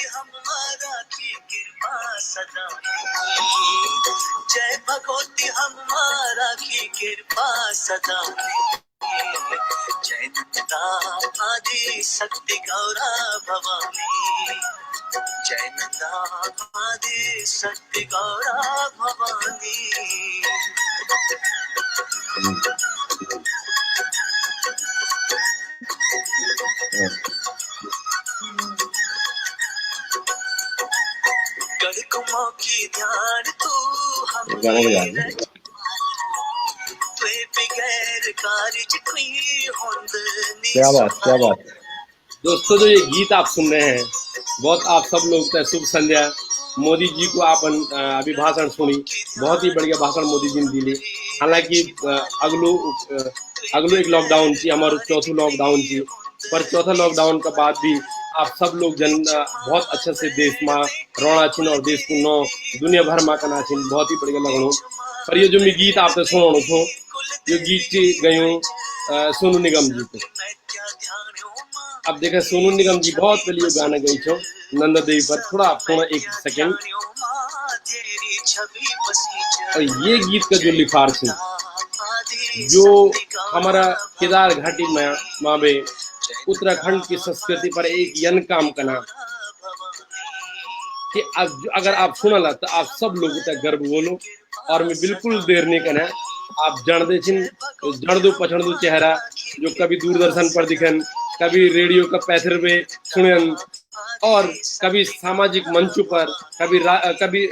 हमारा की कृपा सदा जय भगवती हमारा की कृपा सदा जय नंदा आदि शक्ति गौरा भवानी जय नंदा आदि शक्ति गौरा भवानी। गढ़कुमों की ध्यान तू हमें क्या बात दोस्तों, जो ये गीत आप सुन रहे हैं, बहुत आप सब लोग का शुभ संध्या। मोदी जी को आप अभिभाषण सुनी, बहुत ही बढ़िया भाषण मोदी जी ने दिली। हालांकि अगलो एक लॉकडाउन थी, हमारा चौथो लॉकडाउन थी, पर चौथा लॉकडाउन के बाद भी आप सब लोग बहुत अच्छे से देश में रोना छिन और देश को नौ दुनिया भर में कना छिन, बहुत ही बढ़िया लगनो। पर ये जो मैं गीत आपने सुनानो थो, ये गीत गयो सोनू निगम जी को। अब देखे सोनू निगम जी बहुत पहले ये गाना गई छो नंदा देवी पर, थोड़ा आप सुना एक सेकंड। और ये गीत का जो लिखार थी, जो हमारा केदार घाटी में मावे उत्तराखंड की संस्कृति पर एक यन काम करना कि अगर आप सुनला तो आप सब लोगों तक गर्व बोलो। और मैं बिल्कुल देर नहीं करना, आप जन दो पछड़ दो चेहरा जो कभी दूरदर्शन पर दिखन, कभी रेडियो का पैथर पे सुनन, और कभी सामाजिक मंचों पर, कभी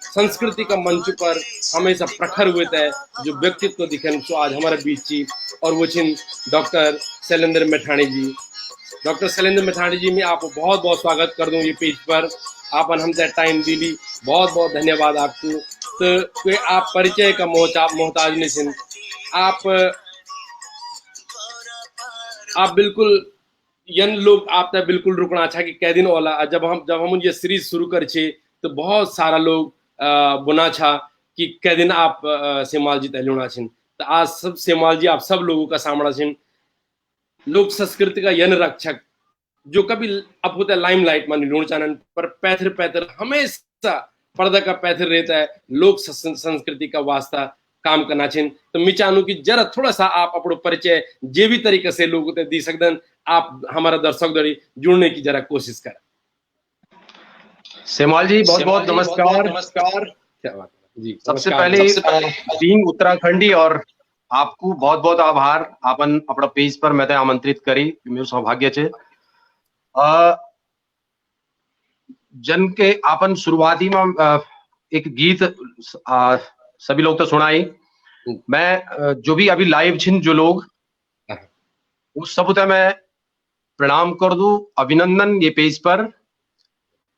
संस्कृति का मंच पर हमेशा प्रखर हुए थे जो व्यक्तित्व दिखन, तो आज हमारे बीच थी। और वो छिन डॉक्टर शैलेंद्र मैठाणी जी। डॉक्टर शैलेंद्र मैठाणी जी, मैं आपको बहुत बहुत स्वागत कर दूं ये पेज पर। आपन हमसे टाइम दिली, बहुत बहुत धन्यवाद आपको। तो कोई आप परिचय का मोहताज नहीं छिन, आप बिल्कुल यन लोग आप तक बिल्कुल रुकना अच्छा कि कै दिन वाला जब हम ये सीरीज शुरू कर छे तो बहुत सारा लोग बुना छा कि कै दिन आप सेमाल जी तहलुना छिन। तो आज सब सेमाल जी आप सब लोगों का सामना छिन, लोक संस्कृति का यन रक्षक जो कभी अब होता है लाइमलाइट में लूण चानन, पर पैथर पैथर हमेशा पर्दा का पैथर रहता है, लोक संस्कृति का वास्ता काम करना छिन। तो मैं चाहूँ कि जरा थोड़ा सा आप अपनो परिचय जे भी तरीके से लोगों को दी सकदन, आप हमारा दर्शक दरी जुड़ने की जरा कोशिश करें। सेमाल जी बहुत बहुत नमस्कार। क्या बात जी। सबसे पहले बीइंग उत्तराखंडी और आपको बहुत बहुत आभार, आपन अपना पेज पर मैं आमंत्रित करी, मेरे सौभाग्य छे। जन के आपन शुरुआती में एक गीत सभी लोग तो सुनाई। मैं जो भी अभी लाइव छिन जो लोग उस सब मैं प्रणाम कर दूं, अभिनंदन ये पेज पर,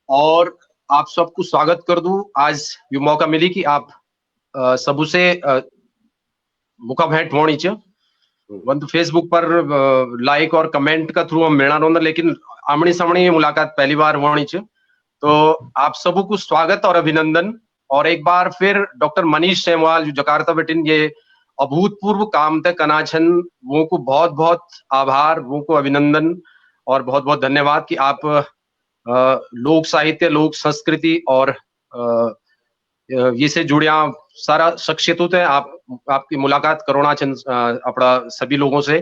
और आप सबको स्वागत कर दूं। आज ये मौका मिली कि आप सबू से मुका भेंट होनी च वन फेसबुक पर लाइक और कमेंट का थ्रू हम मिलना रोना, लेकिन आमनी सामनी मुलाकात पहली बार होनी च। तो आप सबू को स्वागत और अभिनंदन। और एक बार फिर डॉक्टर मनीष सेमवाल जो जकार्ता बेटिन ये अभूतपूर्व काम तक कनाछन, वो को बहुत बहुत आभार, वो को अभिनंदन और बहुत बहुत धन्यवाद कि आप लोक साहित्य, लोक संस्कृति और ये से जुड़िया सारा शख्सियतों थे आपकी मुलाकात करोना चंद अपना सभी लोगों से।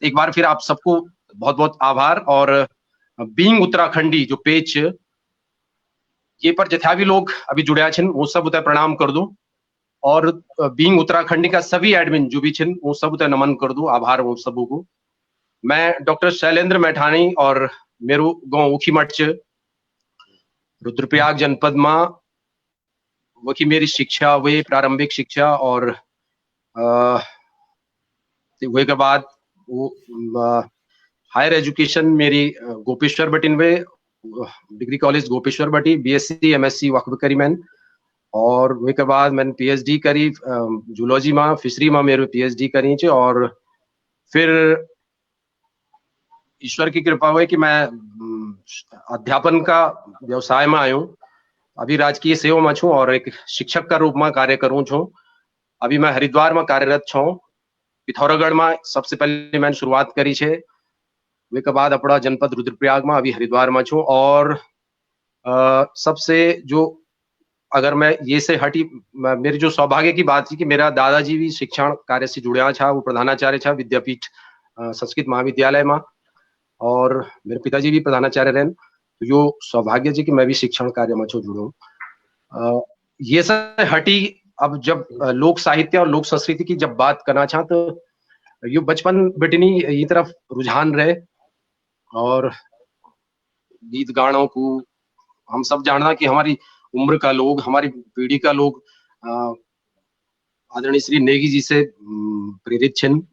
एक बार फिर आप सबको बहुत बहुत आभार। और बीइंग उत्तराखंडी जो पेज ये पर जितना भी लोग अभी जुड़िया छिन वो सब उतर प्रणाम कर दूं, और बीइंग उत्तराखंडी का सभी एडमिन जो भी छिन वो सब उतर नमन कर दूं, आभार वो सबों को। मैं डॉक्टर शैलेंद्र मैठाणी और मेरो गांव उखीमठ रुद्रप्रयाग जनपद में वही मेरी शिक्षा हुई, प्रारंभिक शिक्षा, और हुए के बाद वो हायर एजुकेशन मेरी गोपेश्वर बटिन वे डिग्री कॉलेज गोपेश्वर बटी, बीएससी एमएससी वक्फ करी मैंने। और वे के बाद मैंने पीएचडी करी जूलॉजी में, फिशरी में मेरे पीएचडी करी चे। और फिर ईश्वर की कृपा हुई कि मैं अध्यापन का व्यवसाय में आयूं। अभी राजकीय सेवा में छूं और एक शिक्षक का रूप में कार्य करूं छूं। अभी मैं हरिद्वार में कार्यरत छूं। पिथौरागढ़ में सबसे पहले मैंने शुरुआत करी छे। वे बाद अपना जनपद रुद्रप्रयाग में अभी हरिद्वार में छू। और सबसे जो अगर मैं ये से हटी, मेरी जो सौभाग्य की बात थी कि मेरा दादाजी भी शिक्षण कार्य से जुड़ा था, वो प्रधानाचार्य था विद्यापीठ संस्कृत महाविद्यालय में, और मेरे पिताजी भी प्रधानाचार्य रहे। तो यो सौभाग्य जी कि मैं भी शिक्षण कार्य में जुड़ू। ये से हटी अब जब लोक साहित्य और लोक संस्कृति की जब बात करना चाह तो यो बचपन बेटनी ये तरफ रुझान रहे। और गीत गानों को हम सब जानना कि हमारी उम्र का लोग, हमारी पीढ़ी का लोग आदरणीय श्री नेगी जी से प्रेरित छिन,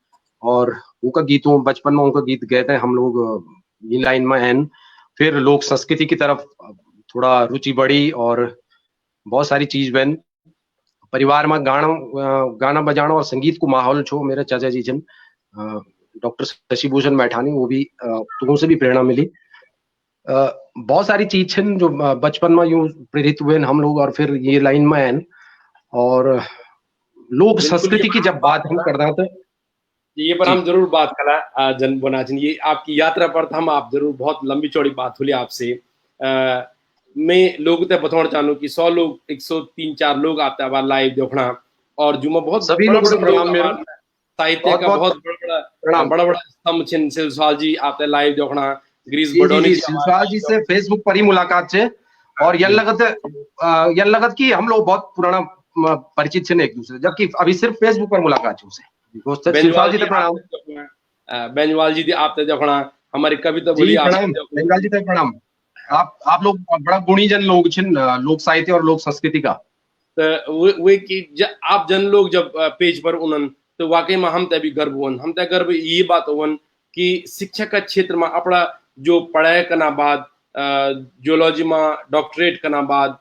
और उनका गीतों बचपन में उनका गीत गए थे हम लोग इन लाइन में हैं। फिर लोक संस्कृति की तरफ थोड़ा रुचि बढ़ी और बहुत सारी चीज बन परिवार में गाना बजाना और संगीत को माहौल छो। मेरे चाचा जी जन डॉक्टर शशिभूषण मैठानी, वो भी तुमों से भी प्रेरणा मिली। बहुत सारी चीज छिन जो बचपन में यूं प्रेरित हुए हम लोग, और फिर ये लाइन में हैं। और लोक संस्कृति की जब बात हम करना तो ये पर हम जरूर बात करा जन बनाचन ये आपकी यात्रा पर हम आप जरूर बहुत लंबी चौड़ी बात हुई आपसे। मैं लोग ते बताना चाहूँ कि 100 लोग 103-4 लोग आते हैं लाइव देखना, और जुमा बहुत सभी लोग साहित्य का बहुत बड़ा स्तंभ छिन। सिलसाल जी आते लाइव देखना, ग्रीस बडोनी सिलसाल जी से फेसबुक पर ही मुलाकात है। और यह लगत कि हम लोग बहुत पुराना परिचित छे एक दूसरे, जबकि अभी सिर्फ फेसबुक पर मुलाकात है। सिलसाल जी ते प्रणाम। बेंजवाल जी आपते देखना, हमारी कविता बोली बेंजवाल जी ते प्रणाम। आप लोग बड़ा गुणी जन लोग छिन लोक साहित्य और लोक संस्कृति का। तो वे कि आप जन लोग जब पेज पर उनन तो वाकई में हम तभी गर्व हुन, हम तय गर्व ये बात हुन कि शिक्षा का क्षेत्र में अपना जो पढ़ाई करना बाद जियोलॉजी में डॉक्टरेट करना बाद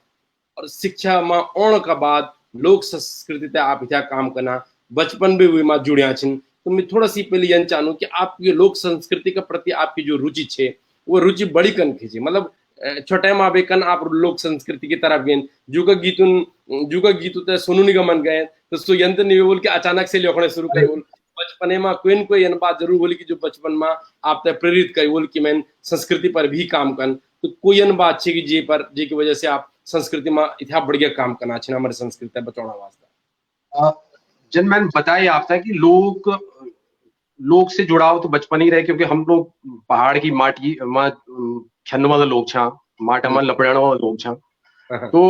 और शिक्षा में आने का बाद लोक संस्कृति ते आप इतना काम करना बचपन भी हुई में जुड़िया छिन। तो मैं थोड़ा सी पहले यह चाहूँ कि आपकी लोक संस्कृति के प्रति आपकी जो रुचि है वो रुचि बड़ी कन खींचे, मतलब छोटे माँ बेकन आप लोक संस्कृति की तरफ गए, जुगा गीतुन ते सुनु निगमन गए तो सो यंत्र नहीं बोल के अचानक से लिखने शुरू कर बोल बचपने में कोई न बात जरूर बोली कि जो बचपन में आप ते प्रेरित कर बोल कि मैं संस्कृति पर भी काम कर, तो कोई न बात छे कि जी पर जी की वजह से आप संस्कृति में इतना बढ़िया काम करना चाहिए हमारे संस्कृति बचाना वास्ते। जन मैंने बताया आपसे कि लोग से जुड़ाव तो बचपन ही रहे, क्योंकि हम लोग पहाड़ की माटी खन वाले लोग छा, माटा में लपड़ाने वाले लोग छा। तो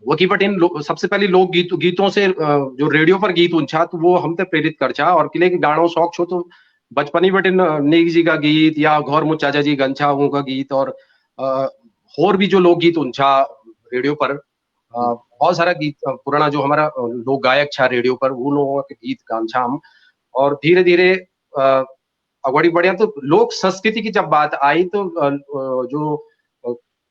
वकी पटेन सबसे पहले लोग गीतों से जो रेडियो पर गीत उनछा तो वो हम ते प्रेरित कर छा। और किले के गानों शौक छो तो बचपन ही बटेन नेगी जी का गीत या घौर मुचाचा जी गंछा उनका गीत और भी जो लोक गीत उनछा रेडियो पर बहुत सारा गीत पुराना जो हमारा लोक गायक छा रेडियो पर वो लोगों के गीत गांछा हम। और धीरे धीरे अगड़ी बढ़िया तो लोक संस्कृति की जब बात आई तो जो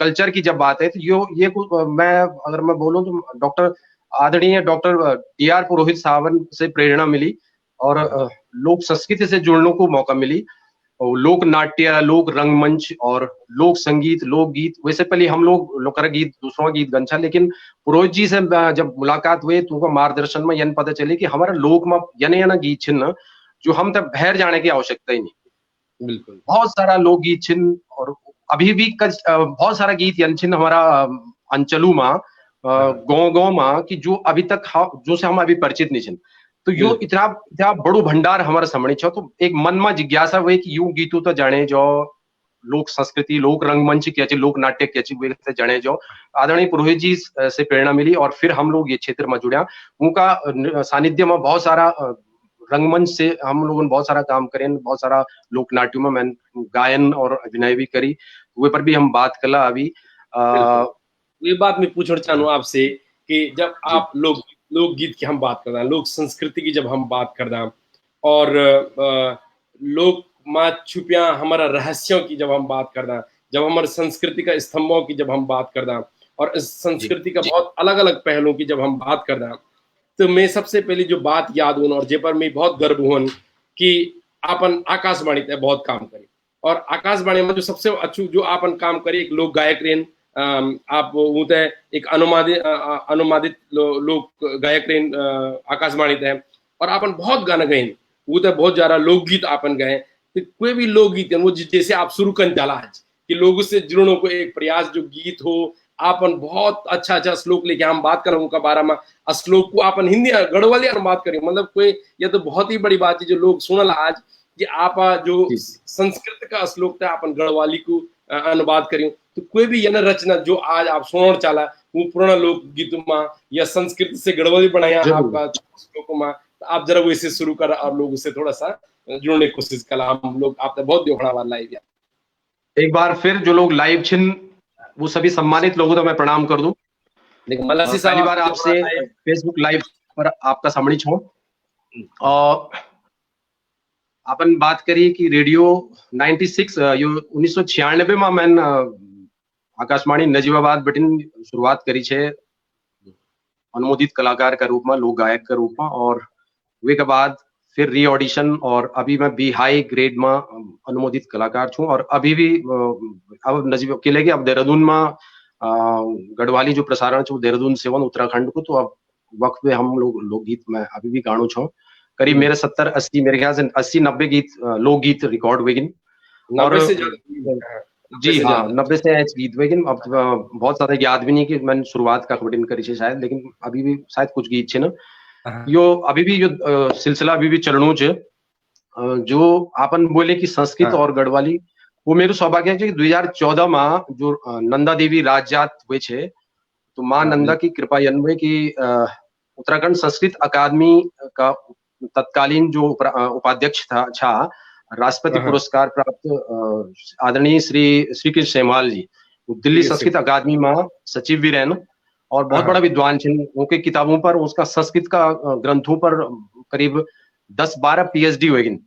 कल्चर की जब बात है तो ये मैं अगर मैं बोलूं तो आदरणीय डॉक्टर DR पुरोहित सावंत से प्रेरणा मिली और लोक संस्कृति से जुड़ने को मौका मिली। लोक नाट्य, लोक रंगमंच और लोक संगीत, लोकगीत, वैसे पहले हम लोग लोकर गीत दूसरों गीत गंछा, लेकिन पुरोहित जी से जब मुलाकात हुई तो मार्गदर्शन में यन पता चले कि हमारा लोक में यन गीत छिन्न जो हम तक बाहर जाने की आवश्यकता ही नहीं। बिल्कुल बहुत सारा लोकगीत छिन्न और अभी भी बहुत सारा गीत यन छिन्न हमारा अंचलू में गाँव में कि जो अभी तक जो से हम अभी परिचित नहीं छिन्न। तो यो इतना बड़ो भंडार हमारे सामने छो। तो एक मन में जिज्ञासा हुई कि यूं गीतों तो जाने जो लोक संस्कृति, लोक रंगमंच क्या चाहिए, लोक नाट्य क्या चाहिए जाने जो आदरणीय पुरोहित जी से प्रेरणा मिली और फिर हम लोग ये क्षेत्र में जुड़े। उनका सानिध्य में बहुत सारा रंगमंच से हम लोगों ने बहुत सारा काम करें, बहुत सारा लोक नाट्यों में मैं गायन और अभिनय भी करी, वे पर भी हम बात कला। अभी ये बात मैं पूछना चाहूँ आपसे कि जब आप लोकगीत की हम बात करते हैं, लोक संस्कृति की जब हम बात करते हैं और लोक माँ छुपिया हमारा रहस्यों की जब हम बात करते हैं, जब हमारे संस्कृति का स्तंभों की जब हम बात करते हैं और इस संस्कृति का बहुत अलग अलग पहलुओं की जब हम बात करते हैं, तो मैं सबसे पहले जो बात याद हूँ और जे पर मैं बहुत गर्व हूँ कि आपन आकाशवाणी पे बहुत काम करी। और आकाशवाणी में जो सबसे अच्छू जो आपन काम करी एक लोक गायक रेन, आप वो ते एक अनुवादित लोक गायक रेन आकाशवाणी ते और आपन बहुत गाना गए, वो तो बहुत ज्यादा लोकगीत आपन गए। तो कोई भी लोकगीत है वो जैसे आप शुरू कर डाला आज कि लोगों से जुड़ने को एक प्रयास जो गीत हो आपन बहुत अच्छा अच्छा श्लोक लेके हम बात करें उनका बारे में श्लोक को आपन हिंदी गढ़वाली अनुवाद करें मतलब कोई ये तो बहुत ही बड़ी बात है जो लोग सुनल आज कि आप जो संस्कृत का श्लोक था अपन गढ़वाली को अनुवाद करें तो कोई भी यन रचना जो आज आप सुनना चाला वो पुराना लोकगीत में या संस्कृत से गढ़वाली बनाया आपका श्लोक में तो आप जरा वैसे शुरू कर और लोगों से थोड़ा सा जुड़ने की कोशिश करा हम लोग आपने बहुत देखना वाला लाइव एक बार फिर जो लोग लाइव छिन वो सभी सम्मानित लोगों तो मैं प्रणाम कर दूं लेकिन मलासी पहली बार आपसे फेसबुक लाइव पर आपका सामने छो और अपन बात करिए कि रेडियो 96 यो 1996 में मैं आकाशवाणी नजीबाबाद बटिन शुरुआत करी छे अनुमोदित कलाकार का रूप में लोक गायक का रूप में और वे के बाद फिर री ऑडिशन और अभी मैं बी हाई ग्रेड में अनुमोदित कलाकार छूं और अभी भी अब नजीब किले के अब देहरादून में गढ़वाली जो प्रसारण छो देहरादून सेवन उत्तराखंड को तो अब वक्त पे हम लोग लोकगीत में अभी भी गाणो छो करीब मेरे 70-80 मेरे ख्याल से 80-90 गीत लोकगीत रिकॉर्ड वेगिन और जी हाँ 90 से गीत वेगिन अब बहुत ज्यादा याद भी नहीं कि मैंने शुरुआत का कबड्डी करी है शायद लेकिन अभी भी शायद कुछ गीत छे ना यो अभी भी जो सिलसिला अभी भी चलणु छे जो आपन बोले कि संस्कृत और गढ़वाली वो मेरे सौभाग्य है कि 2014 में जो नंदा देवी राजजात हुए छे तो माँ नंदा की कृपा जन्मे की उत्तराखंड संस्कृत अकादमी का तत्कालीन जो उपाध्यक्ष था राष्ट्रपति पुरस्कार प्राप्त आदरणीय श्री कृष्ण सेमवाल जी दिल्ली संस्कृत अकादमी में सचिव भी रहन और बहुत बड़ा विद्वान छे उनके किताबों पर उसका संस्कृत का ग्रंथों पर करीब 10-12 PhD हुएगिन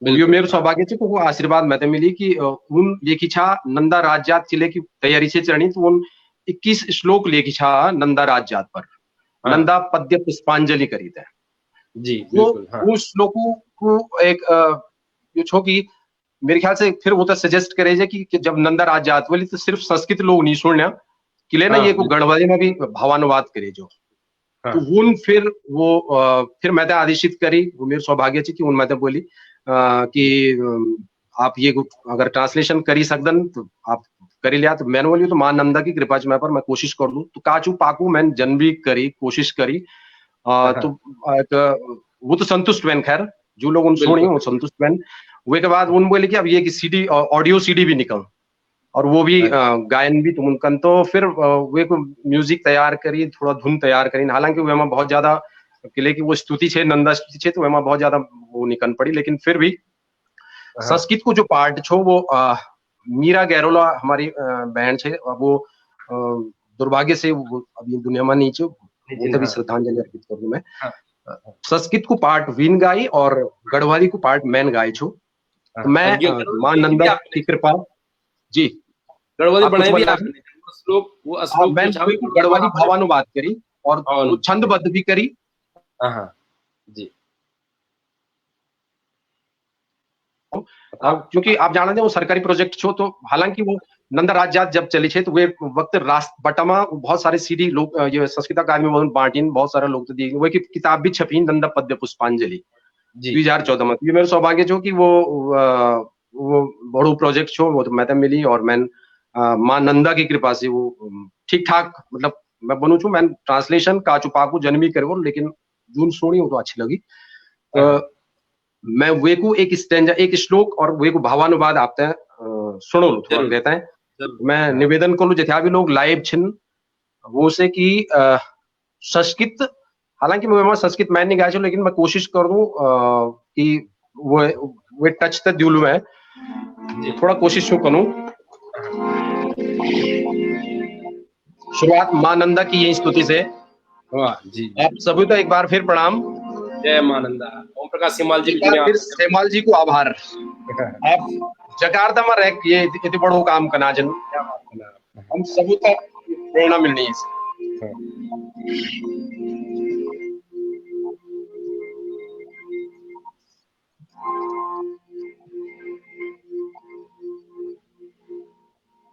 यो मेरे सौभाग्य छे को आशीर्वाद मैं मिली कि उन लेखी छा नंदा राजजात किले की तैयारी से चढ़ी तो उन 21 श्लोक लेखी छा नंदा राजजात पर नंदा पद्य पुष्पांजलि करी थे जी वो श्लोकों को एक जो छो की मेरे ख्याल से फिर वो तो सजेस्ट करे जे कि जब नंदा राजजात बोली तो सिर्फ संस्कृत लोग नहीं सुनना किले ना ये को गढ़वाली में भी भावानुवाद करे जो तो उन फिर वो फिर मैं आदेशित करी वो मेरे सौभाग्य थी कि उन मैं बोली कि आप ये अगर ट्रांसलेशन करी सकदन तो आप करी लिया तो मैंने बोली तो मां नंदा की कृपा मैं पर मैं कोशिश कर लूं तो काचू पाकू मैंने जन भी करी कोशिश करी तो वो तो संतुष्ट बहन खैर जो लोग उन सुनी वो संतुष्ट बहन वो के बाद उन बोले कि अब ये सीडी ऑडियो सीडी भी निकल और वो भी गायन भी तुम उनकन तो फिर वे को म्यूजिक तैयार करी थोड़ा धुन तैयार करी हालांकि वे बहुत ज्यादा किले की वो स्तुति छे नंदा स्तुति छे तो वह बहुत ज्यादा वो निकल पड़ी लेकिन फिर भी संस्कृत को जो पार्ट छो वो मीरा गैरोला हमारी बहन छे वो दुर्भाग्य से वो अभी दुनिया में नहीं छे वो भी श्रद्धांजलि अर्पित करूं मैं संस्कृत को पार्ट विन गाई और गढ़वाली को पार्ट मैन गाई छो तो मैं मां नंदा की कृपा जी गढ़वाली बनाई भी आपने श्लोक वो श्लोक मैं गढ़वाली भावानुवाद करी और छंदबद्ध भी करी जी क्योंकि आप जानते हैं वो सरकारी प्रोजेक्ट छो तो हालांकि वो नंदा राजजात जब चली छे तो वे वक्त राष्ट्र बटमा बहुत सारे सीडी लोग ये संस्कृत अकादमी में बांटीन बहुत सारे लोग तो दिए वो की किताब भी छपी नंदा पद्य पुष्पांजलि 2014 में ये मेरे सौभाग्य छो कि वो बड़ो प्रोजेक्ट छो वो तो मैं मिली और मैं मां नंदा की कृपा से वो ठीक ठाक मतलब मैं बनू छू मैं ट्रांसलेशन काचू पाकू जन्मी करो लेकिन जून सोनी वो तो अच्छी लगी मैं वे को एक स्टैंजा एक श्लोक और वे को भावानुवाद आपते सुनो थोड़ा देता है मैं निवेदन करूं जितना भी लोग लाइव छिन वो से कि संस्कृत हालांकि मैं संस्कृत मैं नहीं गाया लेकिन मैं कोशिश कर दूं कि वो टच तक दिलू है थोड़ा कोशिश क्यों करूं शुरुआत मां नंदा की यही स्तुति से जी आप सभी तो एक बार फिर प्रणाम जय मां नंदा ओम प्रकाश सेमवाल जी फिर सेमवाल जी को आभार आप जकार्ता में रह ये इतने बड़ो काम करना जन हम सभी तक प्रेरणा मिलनी है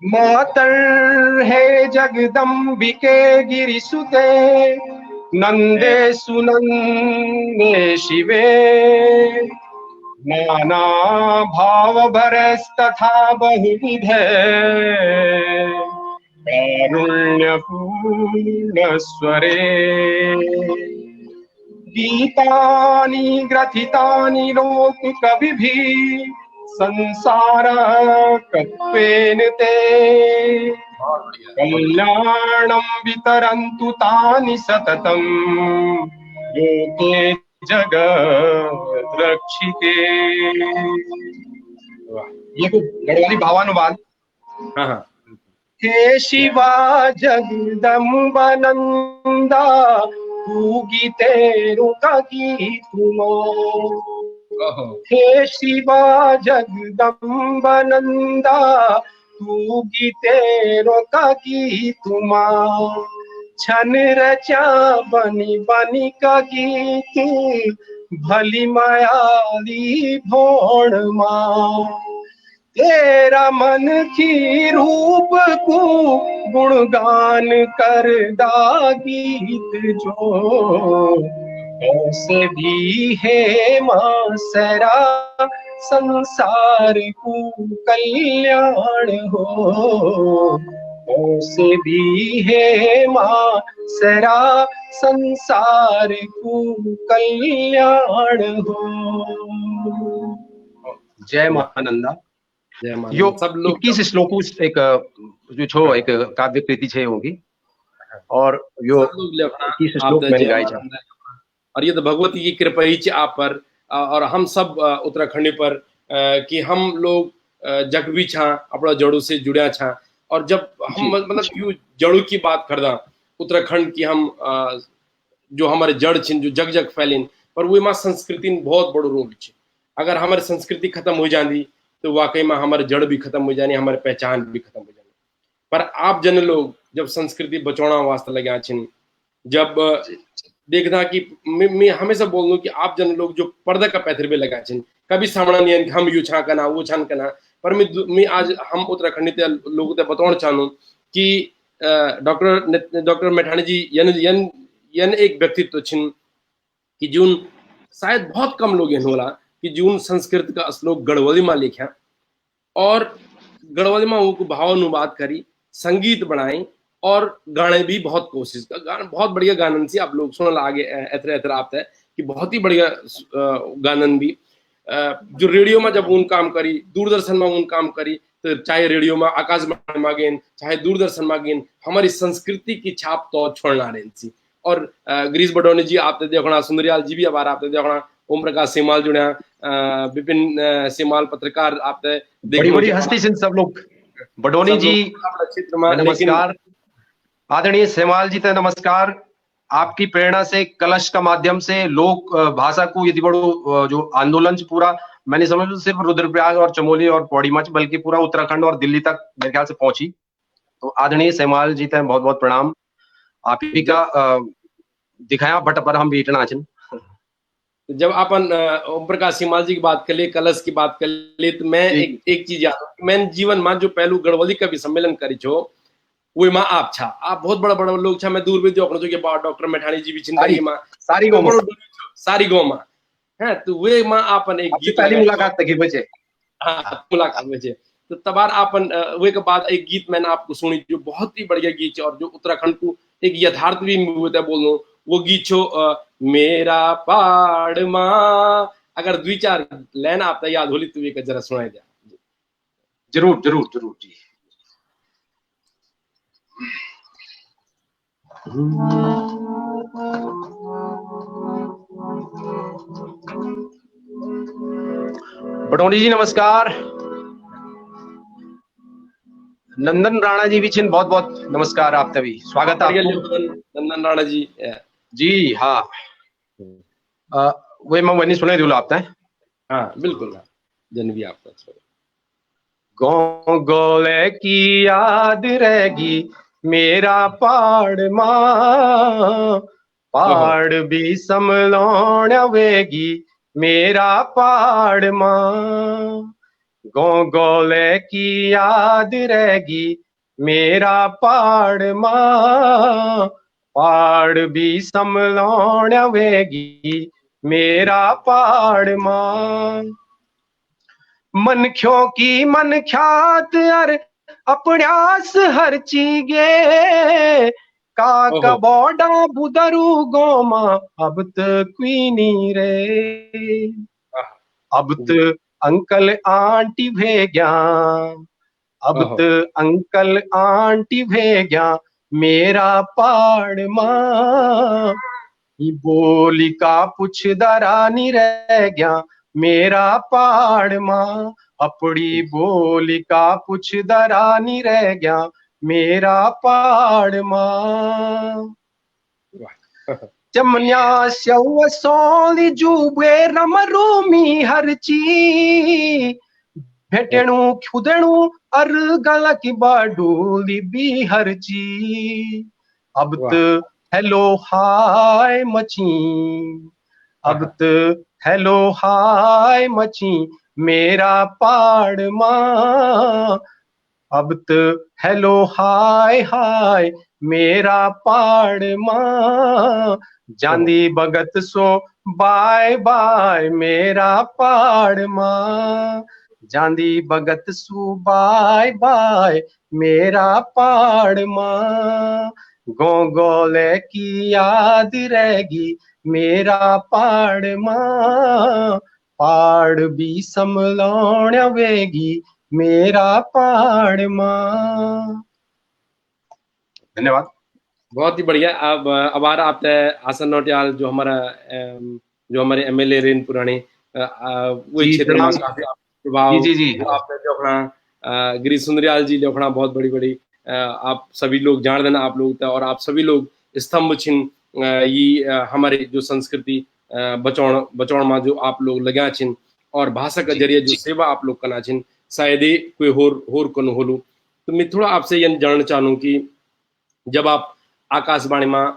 मातर है जगदम्बिके गिरिसुते नंदे सुनंदे शिवे नाना भाव भरस्तथा बहुविधे कारुण्य पूर्ण स्वरे गीतानि ग्रथितानि लोक कविभिः संसार कत्वेन ते कल्याणं वितरन्तु तानि सततं लोके जगत रक्षिते। ये कुछ गढ़वाली भावानुवाद। हाँ। हे शिवा जगदम्बनंदा तू गीतेरु का गीतुमो। हे शिवा जगदम्बनंदा तू गीतेरो का गीतुमा। छन रचा बनी बनी का गीत भली मायाली भोण माँ। तेरा मन की रूप को गुणगान कर दा गीत जो ऐसे भी है माँ सरा संसार को कल्याण हो। ऐसे भी है माँ सरा संसार को कल्याण हो। जय मानंदा। यो सब लोग 21 श्लोकों एक जो छो एक काव्य कृति छे होगी और यो 21 श्लोक मैंने गाए छे। और ये तो भगवती की कृपा ही छे आप पर और हम सब उत्तराखंडी पर कि हम लोग जग भी छा अपना जड़ों से जुड़िया छा। और जब हम मतलब क्यों जड़ों की बात करदा उत्तराखंड की हम जो हमारे जड़ छिन जो जग जग फैलिन पर वो मां संस्कृति में बहुत बड़ो रोल छे। अगर हमारी संस्कृति खत्म हो जाती तो वाकई में हमारे जड़ भी खत्म हो जानी हमारी पहचान भी खत्म हो जानी। पर आप जन लोग जब संस्कृति बचाना वास्ते लगे छिन जब देखना कि मैं हमेशा बोल दूं कि आप जन लोग जो पर्दा का पैथर भी लगा छिन कभी सामना नहीं हम यू छा करना वो छान करना। पर मैं आज हम उत्तराखंडी लोगों को बताना चाहूँ कि डॉक्टर मैठाणी जी यन एक व्यक्तित्व छिन कि जून शायद बहुत कम लोग होला कि जून संस्कृत का श्लोक गढ़वाली में लिखा और गढ़वाली में वो भावानुवाद करी संगीत बनाए और गाने भी बहुत कोशिश का गाना बहुत बढ़िया गानन से आप लोग सुन आगे एथरे एथरे आप है कि बहुत ही बढ़िया गानन भी जो रेडियो में जब उन काम करी दूरदर्शन में उन काम करी तो चाहे रेडियो में आकाशवाणी में गेन चाहे दूरदर्शन में गेन हमारी संस्कृति की छाप तो छोड़ना रही। और गिरीश बडोनी जी आपने देखना सुंदरियाल जी भी आभार आपने देखना ओम प्रकाश सेमाल जुड़िया विपिन सेमाल पत्रकार आपने बड़ी बड़ी हस्ती सिंह सब लोग बडोनी जी नमस्कार। आदरणीय सेमाल जी नमस्कार। आपकी प्रेरणा से कलश का माध्यम से लोक भाषा को यदि बड़ो जो आंदोलन पूरा मैंने समझ सिर्फ रुद्रप्रयाग और चमोली और पौड़ी मच बल्कि पूरा उत्तराखंड और दिल्ली तक मेरे ख्याल से पहुंची। तो आदरणीय सेमाल जी बहुत बहुत प्रणाम। आप ही का दिखाया बट पर हम बीटना चाहिए। जब अपन ओम प्रकाश सीमाल जी की बात कर ले कलश की बात कर ले तो मैं एक चीज याद मैं जीवन में जो पहलू गढ़वाली का भी सम्मेलन करी छो वो माँ आप छा आप बहुत बड़ा बड़ा लोग छा मैं दूर भी जो अपने जो डॉक्टर मैठाणी जी भी चिंता माँ सारी गो माँ है तो वे माँ आपन एक गीत पहली मुलाकात तक बचे। हाँ मुलाकात बचे तो तबार आपन वे के बाद एक गीत मैंने आपको सुनी जो बहुत ही बढ़िया गीत है और जो उत्तराखंड को एक यथार्थ भी होता है बोलूं वो गीत छो मेरा पहाड़ माँ। अगर 2-4 लाइन आपका याद होली तो एक जरा सुनाई दे। जरूर जरूर जरूर जी। बडोनी जी नमस्कार। नंदन राणा जी भी छिन बहुत बहुत नमस्कार आप तभी स्वागत है नंदन राणा जी हाँ वे मैं वही सुने दूला आपने। हाँ बिल्कुल जन भी आपका गोले की याद रहेगी मेरा पहाड़ माँ पहाड़ भी समलोण वेगी मेरा पहाड़ माँ। गोले की याद रहेगी मेरा पहाड़ माँ पहाड़ भी समलोण वेगी मेरा पहाड़ माँ। मन ख्यो की मन ख्यात अर अपन्यास हर चीगे का बॉडा बुदरू गोमा अब त क्वीनी रे अब त अंकल आंटी भेग्या अब त अंकल आंटी भेग्या मेरा पाड़ मां बोली का पुछ दरानी रह गया मेरा पाड़ मां अपनी बोली का पुछ दरानी रह गया मेरा पाड़ मां चमन्या स्यव सोली जुबे रमरूमी हरची भेटेणु खुदेणु अर गला की बाडूली भी हरची अब त हेलो हाय मची अब त हेलो हाय मची मेरा पाड़ मां अब त हेलो हाय हाय मेरा पाड़ मां जांदी भगत सो बाय बाय मेरा पाड़ मां जांदी भगत सो बाय बाय मेरा पाड़ मां गोले की याद रहेगी मेरा पाड़ मां पाड़ भी समलोण्या वेगी मेरा पाड़ मां। धन्यवाद। बहुत ही बढ़िया। अब आभार आप आसन नौटियाल जो हमारे एमएलए रेन पुराने वही क्षेत्र में काफी प्रभाव जी आपने जो गिरीश सुंदरियाल जी जो बहुत बड़ी बड़ी आप सभी लोग जान देना आप लोग और आप सभी लोग स्तंभ छिन ये हमारे जो संस्कृति बचौण में जो आप लोग लगा छिन और भाषा का जरिए जो सेवा आप लोग करना छिन शायद ही कोई होर कनु होलू। तो मैं थोड़ा आपसे ये जानना चाहूँ कि जब आप आकाशवाणी में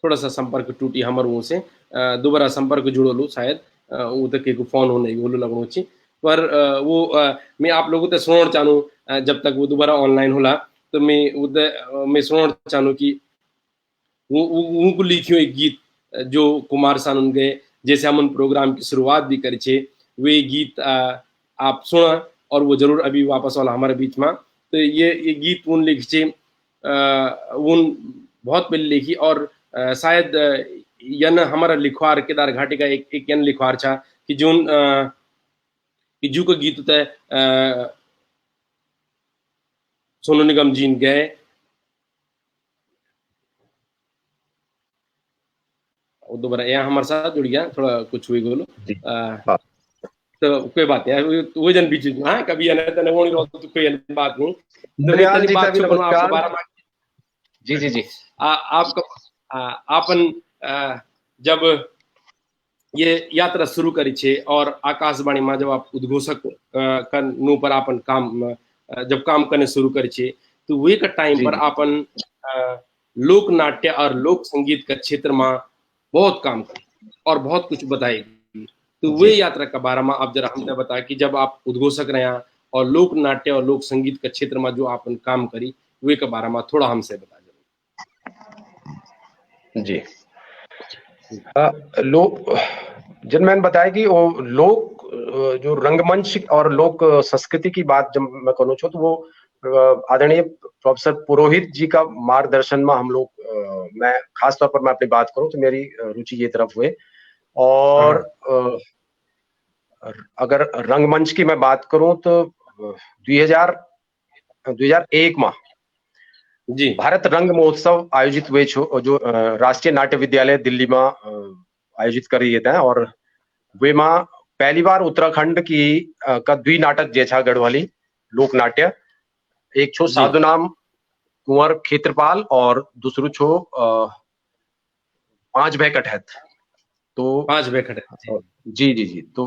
थोड़ा सा संपर्क टूटी हमारे से दोबारा संपर्क जुड़ोलू शायद वो तक के फोन होने बोलो लगनो छी पर वो मैं आप लोगों तक सुनना चाहूँ जब तक वो दोबारा ऑनलाइन होला तो मैं सुनना चाहूँ कि वो उनको लिखियो एक गीत जो कुमार सानंद गए जैसे हम उन प्रोग्राम की शुरुआत भी करी छे वे गीत आप सुना और वो जरूर अभी वापस वाला हमारे बीच में। तो ये गीत उन लिखी उन बहुत पहले लिखी और शायद यन हमारा लिखवार केदार घाटी का एक यन लिखवार था कि जोन जू का गीत होता है सोनू निगम जी गए दोबारा यहाँ हमारे साथ जुड़ गया थोड़ा कुछ हुई बोलो तो कोई बात नहीं वो जन बीच में हाँ कभी तो कोई बात नहीं तो बात आपको जी आपका आपन जब ये यात्रा शुरू करी छे और आकाशवाणी में जब आप उद्घोषक करने पर आपन काम जब काम करने शुरू करी छे तो वे का टाइम पर आपन लोक नाट्य और लोक संगीत का क्षेत्र में बहुत काम कर और बहुत कुछ बताएगी। तो वे यात्रा का बारे में आप जरा हमने बताया कि जब आप उद्घोषक रहे और लोक नाट्य और लोक संगीत के क्षेत्र में जो आपन काम करी वे के बारे में थोड़ा हमसे बता जी। लोक जब मैंने बताया कि वो लोक जो रंगमंच और लोक संस्कृति की बात जब मैं करूँ तो वो आदरणीय प्रोफेसर पुरोहित जी का मार्गदर्शन में हम लोग मैं खास तौर पर मैं अपनी बात करूं तो मेरी रुचि ये तरफ हुए और अगर रंगमंच की मैं बात करूं तो 2001 में जी भारत रंग महोत्सव आयोजित हुए जो राष्ट्रीय नाट्य विद्यालय दिल्ली में आयोजित कर रही था और वे में पहली बार उत्तराखंड की का द्वि नाटक जैसा गढ़वाली लोक नाट्य एक छो साधु नाम कुंवर क्षेत्रपाल और दूसरो छो पांच भय कटहत। तो पांच भय कटहत जी तो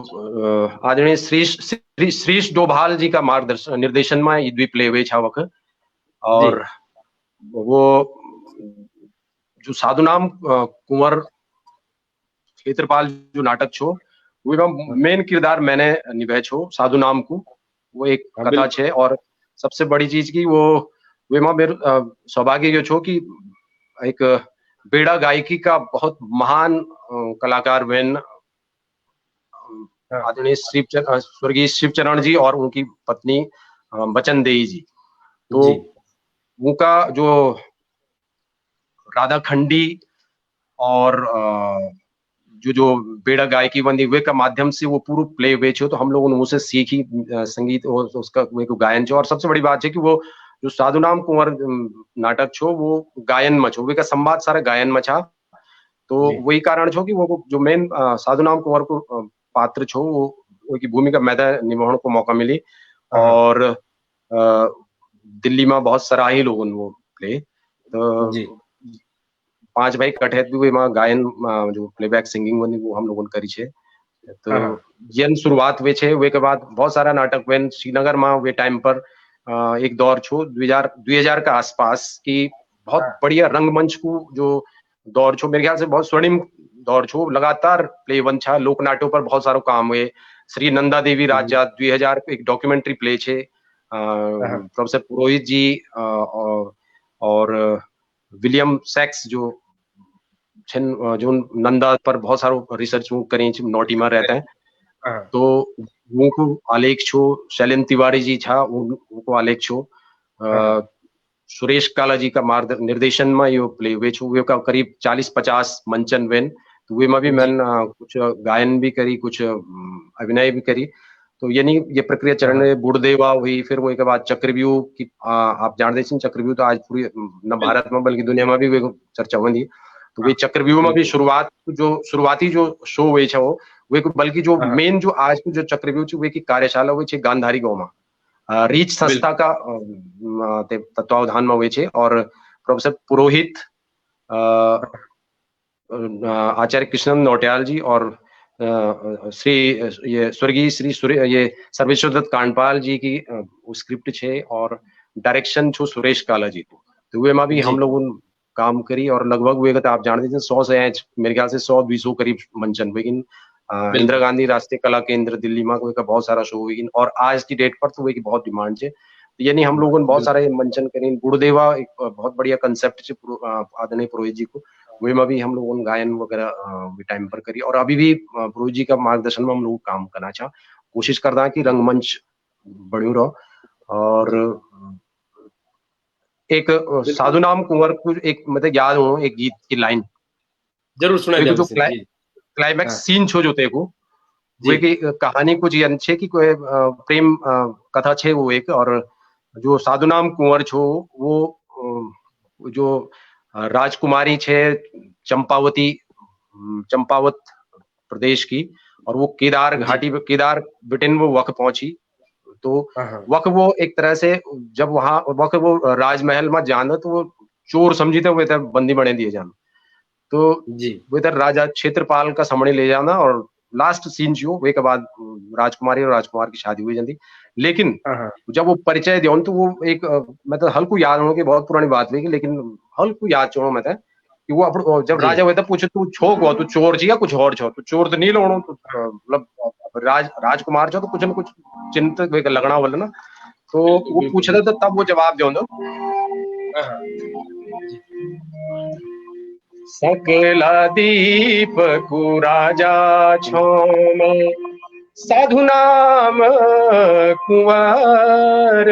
आदरणीय श्रीश डोभाल जी का मार्गदर्शन निर्देशन में ये द्वीप प्ले हुए छा वक्त और वो जो साधु नाम कुंवर क्षेत्रपाल जो नाटक छो वो मेन किरदार मैंने निभाए छो साधु नाम को वो एक कथा छे और सबसे बड़ी चीज की वो वे मेरे सौभाग्य जो छो कि एक बेड़ा गायकी का बहुत महान कलाकार वेन आदरणीय स्वर्गीय शिवचरण जी और उनकी पत्नी बचन देई जी। तो उनका जो राधा खंडी और जो बेड़ा गायकी बंदी वे का माध्यम से वो पूरा प्ले हुए छो, तो हम लोगों ने मुझसे सीखी संगीत और उसका वे को गायन छो। और सबसे बड़ी बात है कि वो जो साधु नाम कुंवर नाटक छो वो गायन में छो, वे का संवाद सारा गायन में छा। तो वही कारण छो कि वो जो मेन साधु नाम कुंवर को पात्र छो वो की भूमिका मैदा निभाने को मौका मिली। और दिल्ली में बहुत सराही लोगों ने वो प्ले, तो 5 भाई कठे भी गायन जो प्लेबैक सिंगिंग बनी वो हम लोगों ने करी छे। तो यन शुरुआत वे छे, वे के बाद बहुत सारा नाटक वेन श्रीनगर में वे टाइम पर एक दौर छो 2000 का आसपास की बहुत बढ़िया रंगमंच को जो दौर छो, मेरे ख्याल से बहुत स्वर्णिम दौर छो। लगातार प्ले वन छा, लोक नाट्यों पर बहुत सारो काम हुए। श्री नंदा देवी राजा 2000 एक डॉक्यूमेंट्री प्ले छे, प्रोफेसर पुरोहित जी और विलियम सैक्स जो जो नंदा पर बहुत सारो रिसर्च करें नोटी में रहते हैं। तो उनको आलेख छो, शैलेंद्र तिवारी जी छा उनको आलेख छो, सुरेश काला जी का निर्देशन में यो प्ले हुए छो। वे का करीब 40-50 मंचन वेन, तो वे में भी मैंने कुछ गायन भी करी, कुछ अभिनय भी करी। तो यानी ये प्रक्रिया चरण में बुढ़देवा हुई, फिर वो के बाद चक्रव्यूह की आप जानते हैं, चक्रव्यूह तो आज पूरी न भारत में बल्कि दुनिया में भी वे चर्चा हुई। तो वे चक्रव्यूह में भी शुरुआती जो शो हुए छे वो वे बल्कि जो मेन जो आज को जो चक्रव्यूह छे वे की कार्यशाला हुई छे गांधारी गांव में रीच संस्था का तत्वावधान में हुए छे। और प्रोफेसर पुरोहित, आचार्य कृष्ण नौटियाल जी और स्वर्गीय श्री सर्वेश्वर दत्त कांडपाल जी की स्क्रिप्ट छे और डायरेक्शन छो सुरेश काला जी। तो वे में भी हम लोगों काम करी और लगभग वे आप जानते हैं 100 से मेरे ख्याल से 100-200 करीब मंचन हुए। इंदिरा गांधी राष्ट्रीय कला केंद्र दिल्ली में का बहुत सारा शो हुई और आज की डेट पर तो वे की बहुत डिमांड है। तो यानी हम लोगों ने बहुत सारे मंचन करें। गुरुदेवा एक बहुत बढ़िया कंसेप्ट आदरणीय पुरोहित जी को, वे में भी हम लोगों ने गायन वगैरह टाइम पर करी। और अभी भी पुरोहित जी का मार्गदर्शन में हम लोग काम करना चाह कोशिश करता कि रंगमंच बढ़ियो रहो। और एक साधु नाम कुंवर को एक मतलब याद हो एक गीत की लाइन जरूर सुना जो क्लाइमैक्स सीन छो जो तेको वे की कहानी कुछ ये छे कि कोई प्रेम कथा छे वो एक। और जो साधु नाम कुंवर छो वो जो राजकुमारी छे चंपावत प्रदेश की, और वो केदार घाटी पे केदार ब्रिटेन वो वक्त पहुंची। तो वक्त वो एक तरह से जब वहां वक्त वो राजमहल में जाना तो वो चोर समझी थे, वो इधर बंदी बने दिए जाना। तो वो इधर राजा क्षेत्रपाल का सामने ले जाना और लास्ट सीन जो वे के बाद राजकुमारी और राजकुमार की शादी हुई जाती। लेकिन जब वो परिचय दियो तो वो एक मतलब हल्कू याद होने की बहुत पुरानी बात हुई, लेकिन हल्कू याद चो मतलब कि वो जब राजा हुए पूछे तू छो गो तू चोर जी या कुछ और छो, तो चोर तो नहीं लोणो, तो मतलब राजकुमार छो तो कुछ न कुछ चिंतित लगना वाला ना। तो वो पूछे तो तब वो जवाब दो सकला दीप को राजा छो में साधु नाम कुंवर,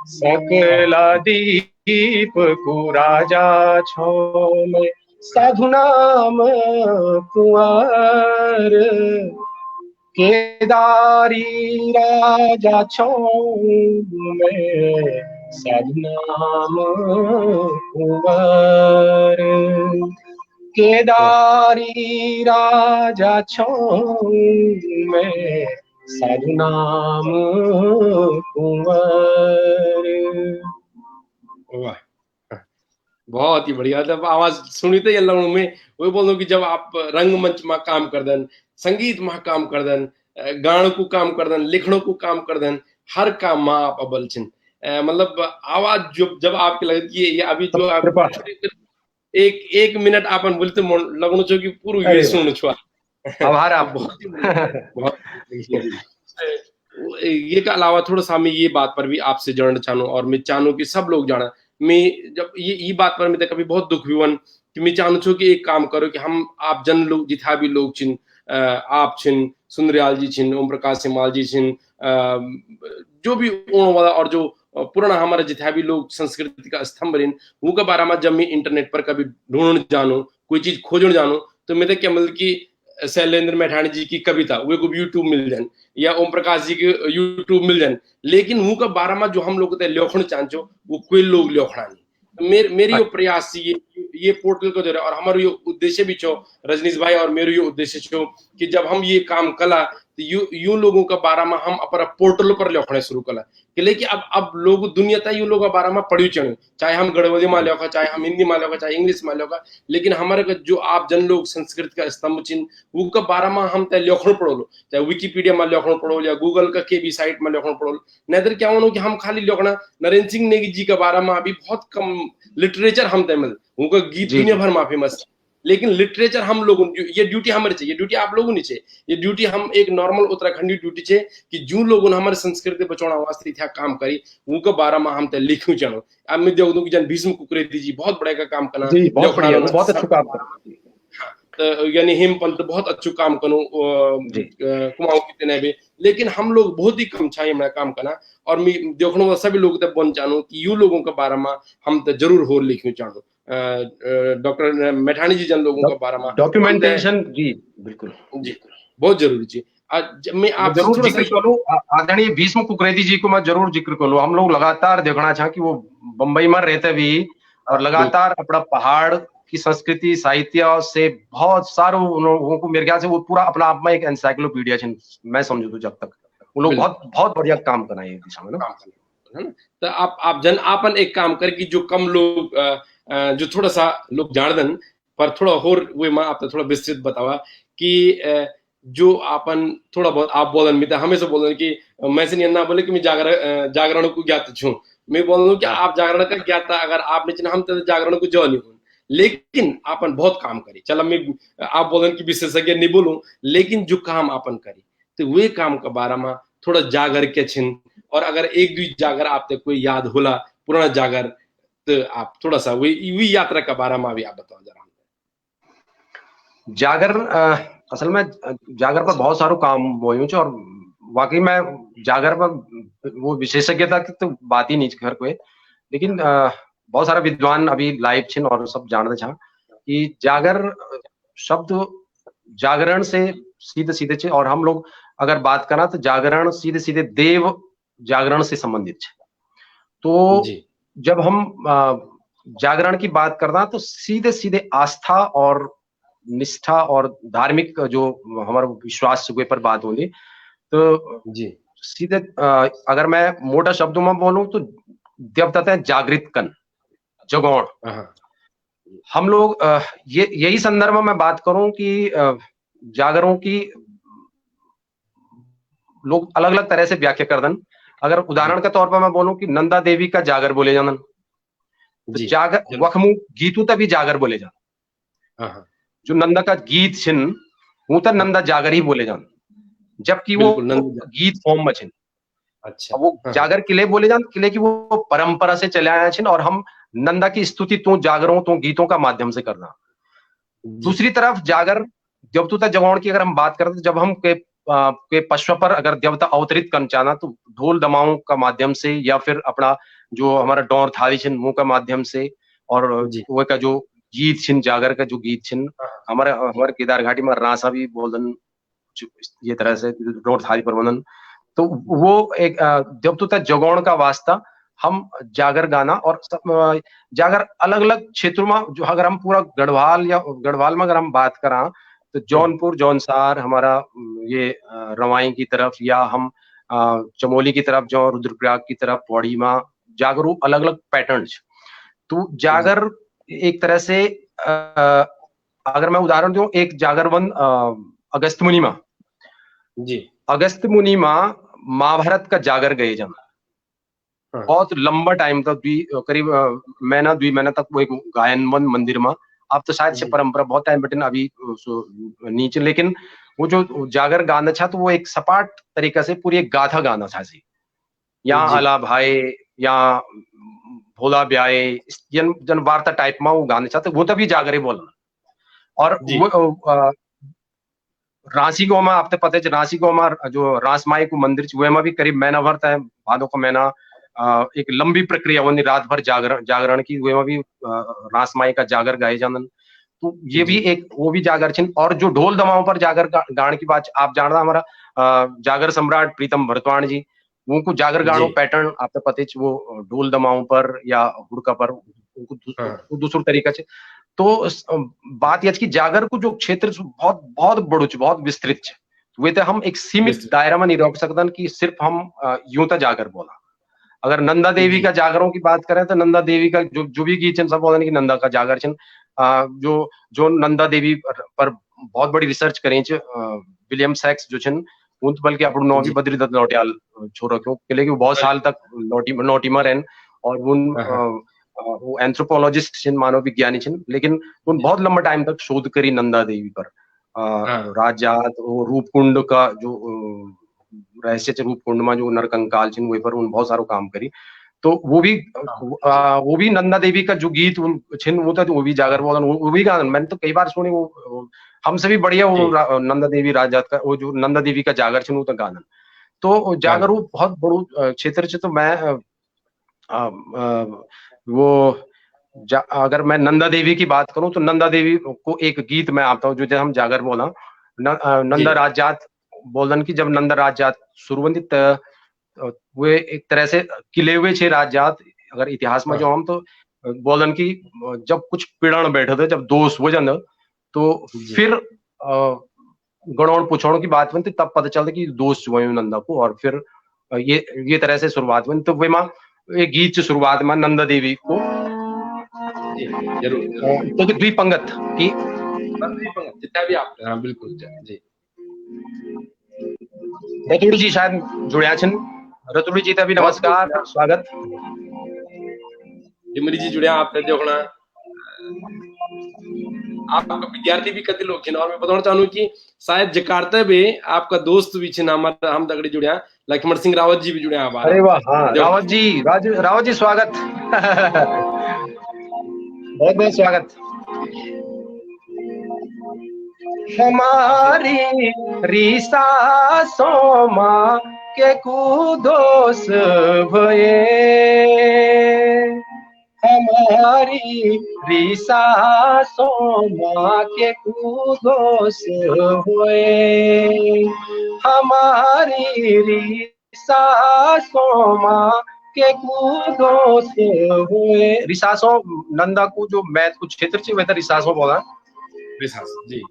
सकला दीप को राजा छो में साधु नाम कुंवर, केदारी राजा छो में साधु नाम कुंवर, केदारी राजा छो में साधु नाम कुंवर। वाह, बहुत ही बढ़िया। जब आवाज सुनी तो ये लगनों में वही बोल दो कि जब आप रंगमंच में काम कर दें, संगीत में काम कर दें, गान को काम कर दें, लिखनों को काम कर दें, हर काम में आप अबल छिन। मतलब आवाज जब आपके लगे ये अभी जो आप एक मिनट आपन बोलते लगनो छो कि पूरा ये सुन छो आभार आप बहुत ये के अलावा थोड़ा सा मैं ये बात पर भी आपसे जानना चाहूँ और मैं चाहूँ कि सब लोग जाना मैं जब ये बात पर मैं कभी बहुत दुख हुआ कि मैं चाहूँ छू कि एक काम करो कि हम आप जन लोग जिथा भी लोग छिन आप छिन सुंदरयाल जी छिन ओम प्रकाश सिमाल जी छिन जो भी ओण वाला और जो पुराना हमारा जिथा भी लोग संस्कृति का स्तंभ रिन वो के बारे में जब मैं इंटरनेट पर कभी ढूंढ जानो कोई चीज खोजण जानो तो मैं क्या मतलब कि शैलेंद्र मैठाणी जी की कविता वो को यूट्यूब मिल जाए या ओम प्रकाश जी की यूट्यूब मिल जाए लेकिन वो का बारे में जो हम लोग लिखण चाहो वो कोई लोग लिखना नहीं मेरी यो प्रयास ये पोर्टल को जो है और हमारा ये उद्देश्य भी छो रजनीश भाई और मेरे ये उद्देश्य छो कि जब हम ये काम कला तो यू लोगों का बारे में हम अपना पोर्टल पर लिखना शुरू कला कि लेकिन अब लोग दुनिया तक यू लोग बारे में पढ़ी चढ़ चाहे हम गढ़वाली में लिखा चाहे हम हिंदी में लिखा चाहे इंग्लिश में लिखा लेकिन हमारे जो आप जन लोग संस्कृत का स्तंभ चिन्ह वो का बारे में हम तय लिखण पड़ो चाहे विकिपीडिया में लिखण पड़ो या गूगल का के भी साइट में लिखण पड़ो नहीं क्या होना कि हम खाली लिखना नरेंद्र सिंह नेगी जी के बारे में अभी बहुत कम लिटरेचर हम तय मिल उनका गीत दुनिया भर में फेमस लेकिन लिटरेचर हम लोगों ये ड्यूटी हमारे चाहिए ये ड्यूटी आप लोगों नहीं चाहिए ये ड्यूटी हम एक नॉर्मल उत्तराखंडी ड्यूटी चाहिए कि जो लोगों ने हमारे संस्कृति बचाना वास्ते था काम करी उनके बारे में हम लिखूं चाहो अब मैं देख दूं कि जन भीष्म कुकरेती जी बहुत बड़े का काम करना बहुत अच्छा काम करना तो यानी हेमपंत बहुत अच्छु काम कनो कुमाऊं कितने भी लेकिन हम लोग बहुत ही कम छाई हमारा काम करना और मैं देखने सभी लोग तक बन चाहूँ कि यू लोगों के बारे में हम तो जरूर हो लिखूं चाहूँ डॉक्टर मैठाणी जी जन लोगों के बारे में डॉक्यूमेंटेशन जी बिल्कुल जी बहुत जरूरी चीज मैं आप जरूर जिक्र करूं आदरणीय भीष्म कुकरेती जी को मैं जरूर जिक्र करूं हम लोग लगातार देखना चाह कि वो बंबई में रहते भी और लगातार अपना पहाड़ की संस्कृति साहित्य से बहुत सारे लोगों को मेरे ख्याल से वो पूरा अपना आप में एक एनसाइक्लोपीडिया मैं समझू तो जब तक वो लोग बहुत बहुत बढ़िया काम करना है दिशा में ना तो आप जन आपन एक काम कर कि जो कम लोग जो थोड़ा सा लोग जान पर थोड़ा और वो मैं आप थोड़ा विस्तृत बतावा कि जो आपन थोड़ा बहुत आप बोलन मैं हमेशा बोलन कि मैं से ना बोले कि मैं जागरण को ज्ञात छू मैं बोल रहा हूँ कि आप जागरण का ज्ञात अगर आपने हम तो जागरण को जो नहीं लेकिन आपन बहुत काम करी चलो मैं आप बोलन कि विशेषज्ञ नहीं बोलूं लेकिन जो काम आपन करी तो वे काम के बारे में थोड़ा जागर के छिन और अगर एक दो जागर आपते कोई याद होला पुराना जागर तो आप थोड़ा सा वही यात्रा के बारे में भी आप बताओ जरा जागर असल में जागर पर बहुत सारो काम हुई और वाकई में जागर पर वो विशेषज्ञता की तो बात ही नहीं घर कोई लेकिन बहुत सारा विद्वान अभी लाइव छिन और सब जानते छा कि जागर शब्द जागरण से सीधे सीधे छे और हम लोग अगर बात करा तो जागरण सीधे सीधे देव जागरण से संबंधित है तो जब हम जागरण की बात करना तो सीधे सीधे आस्था और निष्ठा और धार्मिक जो हमारा विश्वास के पर बात होगी तो सीधे अगर मैं मोटा शब्दों में बोलूं तो देवता जागृत कन जगौण हम लोग यही संदर्भ में मैं बात करूं कि जागरों की लोग अलग अलग तरह से व्याख्या कर दन अगर उदाहरण के तौर पर मैं बोलूं कि नंदा देवी का जागर बोले जानन तो जागर वखमु गीतू तभी जागर बोले जान जो नंदा का गीत छिन वो तो नंदा जागर ही बोले जान जबकि वो गीत फॉर्म में छिन अच्छा वो जागर किले बोले जान किले की वो परंपरा से चले आया छिन और हम नंदा की स्तुति तो जागरों तो गीतों का माध्यम से करना दूसरी तरफ जागर देवता जगौण की अगर हम बात करते जब हम के पश्व पर अगर देवता अवतरित करना चाहना तो ढोल दमाओं का माध्यम से या फिर अपना जो हमारा डोर थाली छिन मुंह का माध्यम से और वो का जो गीत छिन जागर का जो गीत छिन हमारे केदार घाटी में रासा भी बोलन ये तरह से डोर थाली प्रबंधन तो वो एक देवता जगौण का वास्ता हम जागर गाना और जागर अलग अलग क्षेत्रों में जो अगर हम पूरा गढ़वाल में अगर हम बात करा तो जौनपुर जौनसार हमारा ये रवाई की तरफ या हम चमोली की तरफ जो रुद्रप्रयाग की तरफ पौड़ी में जागरू अलग अलग पैटर्न तो जागर एक तरह से अगर मैं उदाहरण दूं एक जागरवन अगस्त मुनि में अगस्त मुनि में महाभारत का जागर गए जन बहुत लंबा टाइम तक करीब महीना 2 महीना तक वो एक गायन मंदिर में अब तो शायद से परंपरा बहुत टाइम बटन अभी नीचे लेकिन वो जो जागर गाना था तो वो एक सपाट तरीका से पूरी एक गाथा गाना था यहाँ आला भाई यहाँ ढोला ब्याए जन जन वार्ता टाइप में वो गाने चाहते वो तभी जागरे बोलना और वो रांसी गांव में आपने पता है रांसी गांव में जो रास माई को मंदिर वे में भी करीब महीना भर था भादों का महीना एक लंबी प्रक्रिया होनी रात भर जागरण की वे में भी रास माई का जागर गाए जान तो ये भी एक वो भी जागर छिन और जो ढोल दमाओं पर जागर गान की बात आप जानना हमारा जागर सम्राट प्रीतम भरतवाण जी उनको जागर गानो पैटर्न आपको पता है वो ढोल दमाओं पर या हुड़का पर उनको दूसरे तरीका से तो बात यह कि जागर को जो क्षेत्र बहुत बहुत बड़ो बहुत विस्तृत है वे तो हम एक सीमित दायरा में नहीं रोक सकते कि सिर्फ हम यूं तो जागर बोला अगर नंदा देवी का जागरों की बात करें तो नंदा देवी का जो भी गीत सब बोला कि नंदा का जागर छन जो नंदा देवी पर बहुत बड़ी रिसर्च करें विलियम सैक्स जो छन उन बल्कि अपन नौ भी बद्रीदत्त नौटियाल छोड़ रखो के वो बहुत साल तक नोटिमर हैं और उन वो एंथ्रोपोलॉजिस्ट छिन मानव विज्ञानी छिन लेकिन उन बहुत लंबा टाइम तक शोध करी नंदा देवी पर राजात रूपकुंड का जो रहस्य रूपकुंड में जो नरकंकाल छिन वही पर उन बहुत सारो काम करी तो वो भी नंदा देवी का जो गीत छिन वो भी जागर वो भी गान मैंने तो कई बार सुनी वो हमसे भी बढ़िया वो नंदा देवी राजात का वो जो नंदा देवी का जागर छिन वो तो गानन तो जागर वो बहुत बड़ो क्षेत्र से तो मैं वो अगर मैं नंदा देवी की बात करूं तो नंदा देवी को एक गीत मैं आता हूँ जो हम जागर बोला नंदा राजात बोलन की जब नंदा राजात शुरू हुई वे एक तरह से किले हुए छे राजात अगर इतिहास में जो हम तो बोलन की जब कुछ पीड़न बैठे थे जब दोष हो जाते तो फिर गणों पुछों की बात बनती तब पता चलता कि दोष हुए नंदा को और फिर ये तरह से शुरुआत बनी तो वे माँ एक गीत से शुरुआत में नंदा देवी को जरूर तो द्विपंगत की जितना भी आप हाँ बिल्कुल जी रतुड़ी जी शायद जुड़िया छन रतुड़ी जी तभी नमस्कार स्वागत जिमरी जी जुड़िया आपने देखना आपका विद्यार्थी भी कति लोग छिन और मैं बताना चाहूँ कि शायद जकार्ता में आपका दोस्त भी छिन हमारा हम तगड़ी जुड़िया लक्ष्मण सिंह रावत जी भी जुड़े हमारे अरे वाह हाँ रावत जी स्वागत बहुत बहुत स्वागत हमारी रिसा सोमा के कुदोस भये हमारी रिसा सोमा के कुदोस हुए हमारी रिसा सोमा के कुदोस हुए रिसासों नंदा को जो मैथ कुछ क्षेत्र से वह रिसासों बोला रिसास जी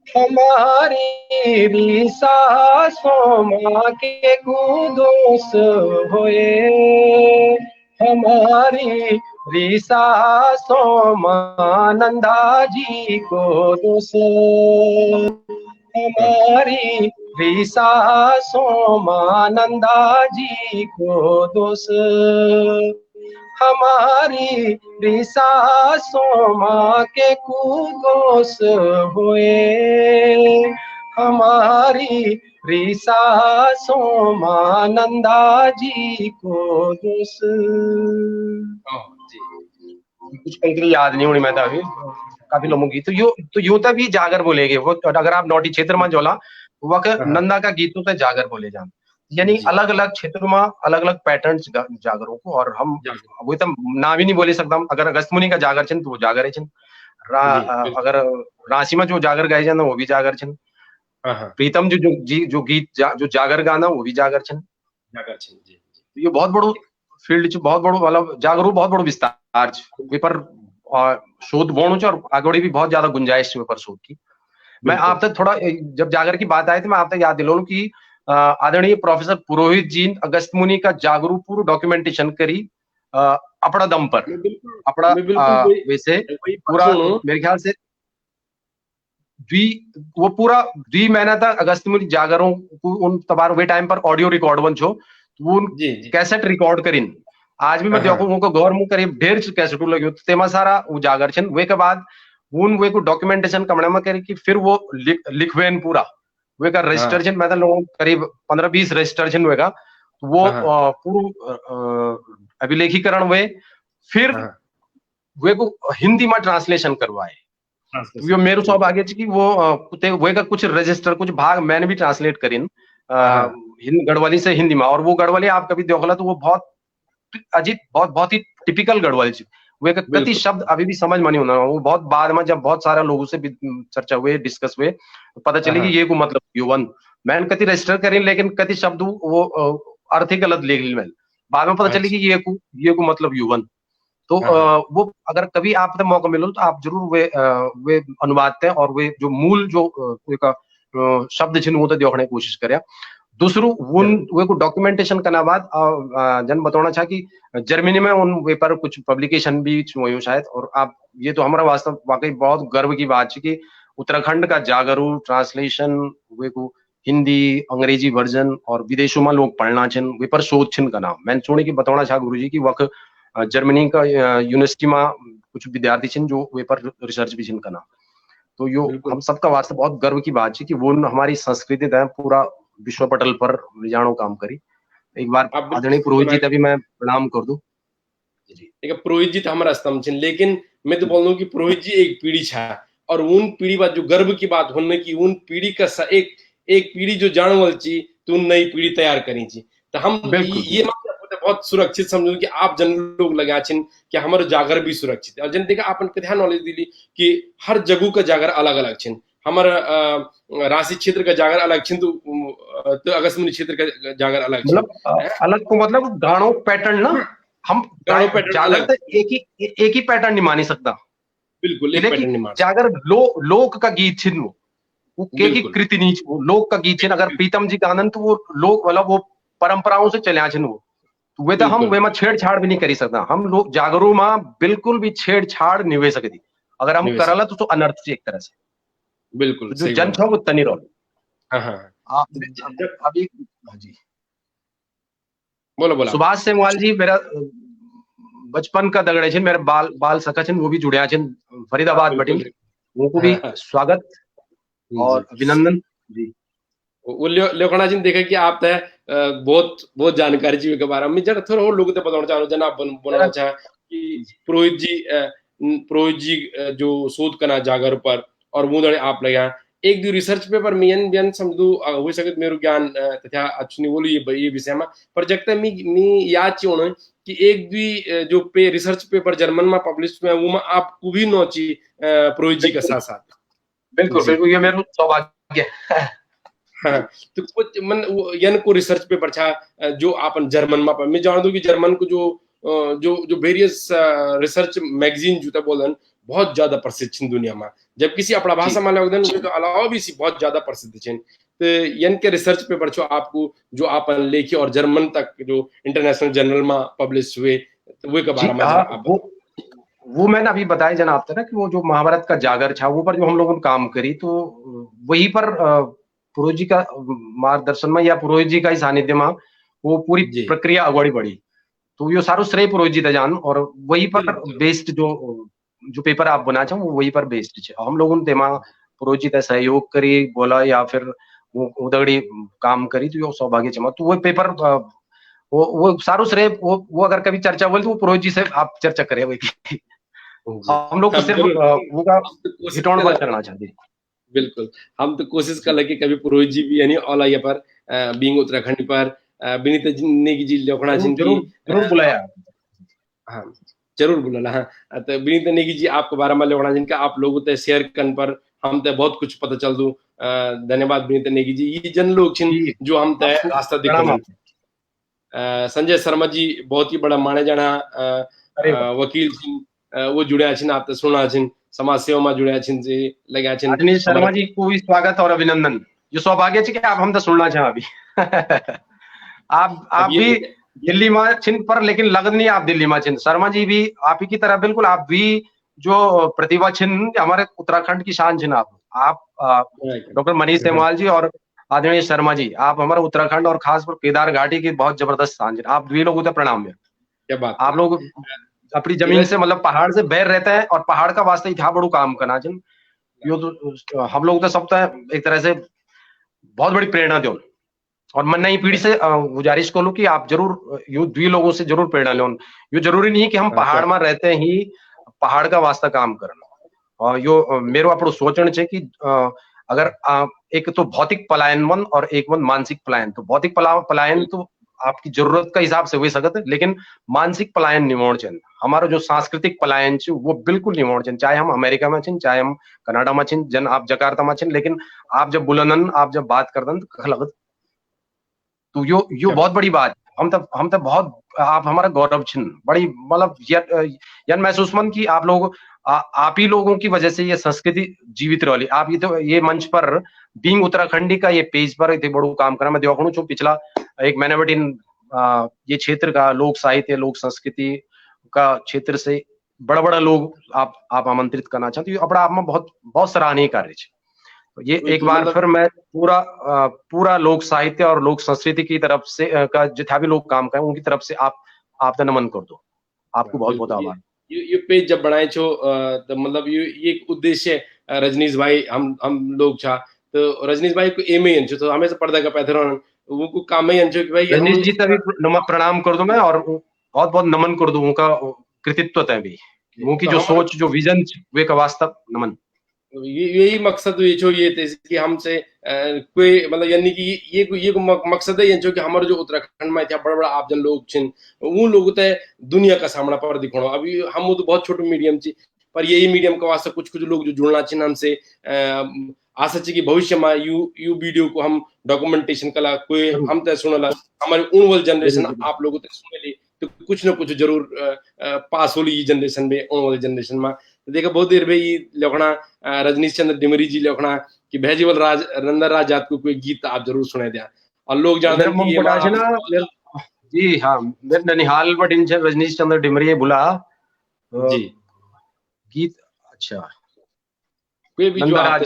हमारी रिसासों माँ के कुदोस हुए हमारी रिसासों माँ नंदा जी को दोस हमारी रिसासों माँ नंदा जी को दोस हमारी रिसासों माँ के कुदोस हुए हमारी रिसासों माँ नंदा जी को दोस कुछ पंक्ति याद नहीं होनी मैं तो अभी काफी लोगों की तो यूं तक भी जागर बोलेगे वो अगर आप नौटी क्षेत्र में जोला वह नंदा का गीतों से जागर बोले जान यानी अलग अलग क्षेत्रों में अलग अलग पैटर्न जागरों को और हम वो तो ना भी नहीं बोले सकता अगर अगस्त मुनि का जागर छिन तो वो जागर है छिन अगर राशि में जो जागर गाए जाना वो भी जागर छिन प्रीतम जो गीत जो जागर गाना वो भी जागर छिन ये बहुत बड़ो फील्ड बहुत बड़ो मतलब जागरू बहुत बड़ो विस्तार पर शोध बोणु और आगे भी बहुत ज्यादा गुंजाइश पर शोध की मैं आप तक थोड़ा जब जागर की बात आई तो मैं आप तक याद दिलाऊं कि आदरणीय प्रोफेसर पुरोहित जी अगस्त मुनि का जागरू पूरा डॉक्यूमेंटेशन करी अपना दम पर अपना वैसे पूरा मेरे ख्याल से वो पूरा 2 महीना तक अगस्त मुनि जागरों को उन तबार वे टाइम पर ऑडियो रिकॉर्ड बन छो वो कैसेट रिकॉर्ड करीन आज भी मैं देखूं उनको गौर मुंह करीब ढेर कैसेट लगे तेमा सारा वो जागर छन वे के बाद उन वे को डॉक्यूमेंटेशन कमरे में करे कि फिर वो लिखवेन पूरा वे का रजिस्ट्रेशन मैं तो लोगों करीब 15-20 रजिस्ट्रेशन हुएगा तो वो पूरा अभिलेखीकरण हुए फिर हाँ, वे को हिंदी में ट्रांसलेशन करवाए। translation. यो मेरे सौभाग्य છે कि वो वे का कुछ रजिस्टर कुछ भाग मैंने भी ट्रांसलेट करीन हाँ, गढ़वाली से हिंदी में। और वो गढ़वाली आप कभी देखला तो वो बहुत अजीब बहुत ही टिपिकल गढ़वाली छै। वे का कति बिल्कुल। शब्द अभी भी समझ में नहीं होना। वो बहुत बाद में जब बहुत सारे लोगों से भी चर्चा हुए डिस्कस हुए तो पता चली कि ये को मतलब युवन मैंने कति रजिस्टर करीन लेकिन कति शब्द वो अर्थ ही गलत लिख ली मैंने। बाद में पता चली कि ये को मतलब युवन। तो वो अगर कभी आप मौका मिलो तो आप जरूर वे अनुवाद थे और वे जो मूल जो शब्द छिन वो तो देखने की कोशिश करें। दूसरू वे को डॉक्यूमेंटेशन करना बाद जन बताना चाह कि जर्मनी में उन वे पर कुछ पब्लिकेशन भी हुई शायद। और आप ये तो हमारा वास्तव वाकई बहुत गर्व की बात है कि उत्तराखंड का जागरू ट्रांसलेशन वे को हिंदी अंग्रेजी वर्जन और विदेशों में लोग पढ़ना छिन वे पर शोध छिन का नाम मैंने सुने की बताना चाह गुरुजी की वक्त जर्मनी का यूनिवर्सिटी में कुछ विद्यार्थी छिन जो वे पर रिसर्च भी छिन का नाम। तो यो हम सबका वास्ते बहुत गर्व की बात है कि वो हमारी संस्कृति पूरा विश्व पटल पर ले जानो काम करी। एक बार आदरणीय पुरोहित जी तभी मैं प्रणाम कर दूं। जी पुरोहित जी तो हमारा स्तंभ छिन लेकिन मैं तो बोल दूं कि पुरोहित जी एक पीढ़ी छा और उन पीढ़ी बाद जो गर्व की बात होने की उन पीढ़ी का एक पीढ़ी जो जानवल ची तो उन नई पीढ़ी तैयार करी ची। तो हम ये बहुत सुरक्षित समझो कि आप जन लोग लगा छिन कि हमारे जागर भी सुरक्षित है। और जन देखा आपन कथा नॉलेज दिली कि हर जगह का जागर अलग अलग छिन। हमारा राशि क्षेत्र का जागर अलग छिन तो अगस्मुनि क्षेत्र का जागर अलग छिन। मतलब अलग को मतलब गानों पैटर्न ना हम जागर तो एक ही पैटर्न नहीं मानी सकता। बिल्कुल एक पैटर्न नहीं मान जागर लोक का गीत छिन वो की कृति नहीं वो लोक का गीत छिन। अगर प्रीतम जी का आनंद तो वो लोक मतलब वो परंपराओं से चले छिन वो तो वे तो हम वे में छेड़छाड़ भी नहीं करी सकता। हम लोग जागरू में बिल्कुल भी छेड़छाड़ नहीं हो सकती। अगर हम करला तो अनर्थ से एक तरह से बिल्कुल जो जन था वो तनी रोल। अभी जी बोलो सुभाष सेमवाल जी मेरा बचपन का दगड़े छिन मेरे बाल सखा छिन वो भी जुड़िया छिन फरीदाबाद बटिन उनको भी स्वागत और अभिनंदन जी। वो लेखना जी देखा कि आप बहुत जानकारी जी के बारे में जरा थोड़ा और लोगों को बताना चाह रहा जना बोलना चाह कि पुरोहित जी जो शोध करना जागर पर और वो आप लगा एक दो रिसर्च पेपर मैं समझू हो सके मेरो ज्ञान तथा अच्छी बोलू ये विषय में पर जगता मी याद चाहिए कि एक भी जो रिसर्च पेपर जर्मन में पब्लिश हुआ वो में आपको भी नौची पुरोहित जी के साथ साथ। बिल्कुल बिल्कुल ये मेरा सौभाग्य हाँ तो कुछ मन यन को रिसर्च पेपर छा जो आपन जर्मन में मैं जान दूं कि जर्मन को जो वेरियस रिसर्च मैगजीन जो बोलन बहुत ज्यादा प्रसिद्ध छिन दुनिया में जब किसी अपना भाषा में लगदन तो अलावा भी बहुत ज्यादा प्रसिद्ध छिन। तो यन के रिसर्च पेपर छो आपको जो आपन लेखी और जर्मन तक जो इंटरनेशनल जर्नल में पब्लिश हुए तो वो के बारे में आप वो मैंने अभी बताया जना आपसे ना कि वो जो महाभारत का जागर था वो पर जो हम लोगों ने काम करी तो वही पर पुरोहित जी का मार्गदर्शन में या पुरोहित जी का ही सानिध्य में वो पूरी प्रक्रिया अगड़ी बढ़ी। तो यो सारो श्रेय पुरोहित जी जान और वही पर बेस्ड जो पेपर आप बना चाहो वही पर बेस्ड है। हम लोगों ने पुरोहित जी का सहयोग करी बोला या फिर वो उदगड़ी काम करी तो यो सौभाग्य चमा। तो वो पेपर वो सारो श्रेय वो अगर कभी चर्चा बोले तो वो पुरोहित जी से आप चर्चा करें वही हम लोग सिर्फ वो का हिटौन पर करना चाहते। बिल्कुल हम तो कोशिश कर लगे कभी पुरोहित जी भी यानी ऑल आइए पर बीइंग उत्तराखंड पर विनीता जी नेगी जी लोखना जी जरूर बुलाया। हाँ जरूर बुलाला। हाँ तो विनीता नेगी जी आपके बारे में लोखना जिनका आप लोगों ते शेयर करने पर हम ते बहुत कुछ पता चल दू। धन्यवाद विनीता नेगी जी। ये जन लोग छिन जो हम ते रास्ता दिखाने। संजय शर्मा जी बहुत ही बड़ा माने जाना वकील छिन वो जुड़े छिन आप सुना छिन समाज सेवा में जुड़े छिन से लगा छिन। आदरणीय शर्मा जी को भी स्वागत और अभिनंदन। जो सौभाग्य है कि आप हम तो सुनना चाहें अभी आप भी दिल्ली में छिन पर लेकिन लगन नहीं आप दिल्ली में छिन। शर्मा जी भी आप ही की तरह बिल्कुल आप भी जो प्रतिभा छिन हमारे उत्तराखंड की शान छिन। आप डॉक्टर मनीष सेमवाल जी और आदरणीय शर्मा जी आप हमारे उत्तराखंड और खास कर केदार घाटी की बहुत जबरदस्त शान छिन। आप द्वी लोगों को प्रणाम है। क्या बात आप लोग अपनी जमीन से मतलब पहाड़ से बैर रहते हैं और पहाड़ का वास्ते इतना बड़ू काम करना जिन यो तो हम लोग तो सब एक तरह से बहुत बड़ी प्रेरणा दो। और मैं नई पीढ़ी से गुजारिश करूँ कि आप जरूर यो द्वी लोगों से जरूर प्रेरणा लो। यो जरूरी नहीं है कि हम पहाड़ में रहते ही पहाड़ का वास्ता काम करना। और यो मेरो आपको सोचना चाहिए कि अगर एक तो भौतिक पलायन और एक मानसिक पलायन। तो भौतिक पलायन तो आपकी जरूरत का हिसाब से हुई सकत है, लेकिन मानसिक पलायन नहीं होना चाहिए। हमारा जो सांस्कृतिक पलायन वो बिल्कुल नहीं होना चाहिए। चाहे हम अमेरिका में छिन, चाहे हम कनाडा में छिन, जन आप जकार्ता में छिन, लेकिन आप जब बुलंदन आप जब बात करदन तो लगत तो यो बहुत बड़ी बात। हम तब बहुत आप हमारा गौरव छिन बड़ी मतलब यन महसूस मन कि आप लोग आप ही लोगों की वजह से ये संस्कृति जीवित रही। आप ये मंच पर बीइंग उत्तराखंडी का ये पेज पर इतने बड़ो काम करा। मैं देखूं छू पिछला एक महीने बटिन ये क्षेत्र का लोक साहित्य लोक संस्कृति का क्षेत्र से बड़ा बड़ा लोग आप आमंत्रित करना चाहते हो। अपना आप में बहुत बहुत सराहनीय कार्य है। तो ये एक बार फिर मैं पूरा लोक साहित्य और लोक संस्कृति की तरफ से का जितना भी लोग काम करें उनकी तरफ से आप नमन कर दो। आपको बहुत बहुत आभार। ये पेज जब बनाए छो तो मतलब ये एक उद्देश्य रजनीश भाई हम लोग छा तो रजनीश भाई को एम ही तो हमेशा पर्दा का पैथर वो को काम ही अंचो कि भाई रजनीश जी तभी प्रणाम कर दूं मैं और बहुत बहुत नमन कर दूं। उनका कृतित्व है भी उनकी जो सोच जो विजन वे का वास्तव नमन। यही मकसद ये छो ये थे कि हमसे कोई मतलब यानी कि ये मकसद है ये छो कि हमारे जो उत्तराखंड में इतना बड़ा बड़ा आप जन लोग छिन वो लोग तो दुनिया का सामना पर दिखाना। अभी हम तो बहुत छोटे मीडियम छी पर यही मीडियम का वास्ते कुछ लोग जो जुड़ना छिन हमसे आशा छी कि भविष्य में यू वीडियो को हम डॉक्यूमेंटेशन कला कोई हम तो सुनला हमारे उनवल जनरेशन आप लोगों तक सुनेली तो कुछ ना कुछ जरूर पास होली जनरेशन में उनवल जनरेशन में। देखो बहुत देर भाई लिखना रजनीश चंद्र डिमरी जी लिखना कि भैजीवल नंदा राज जात को कोई गीत आप जरूर सुने दिया और लोग जानते हैं कि ये जी हाँ मेरे ननिहाल बटिन रजनीश चंद्र डिमरी बुला जी गीत। अच्छा कोई भी जो आप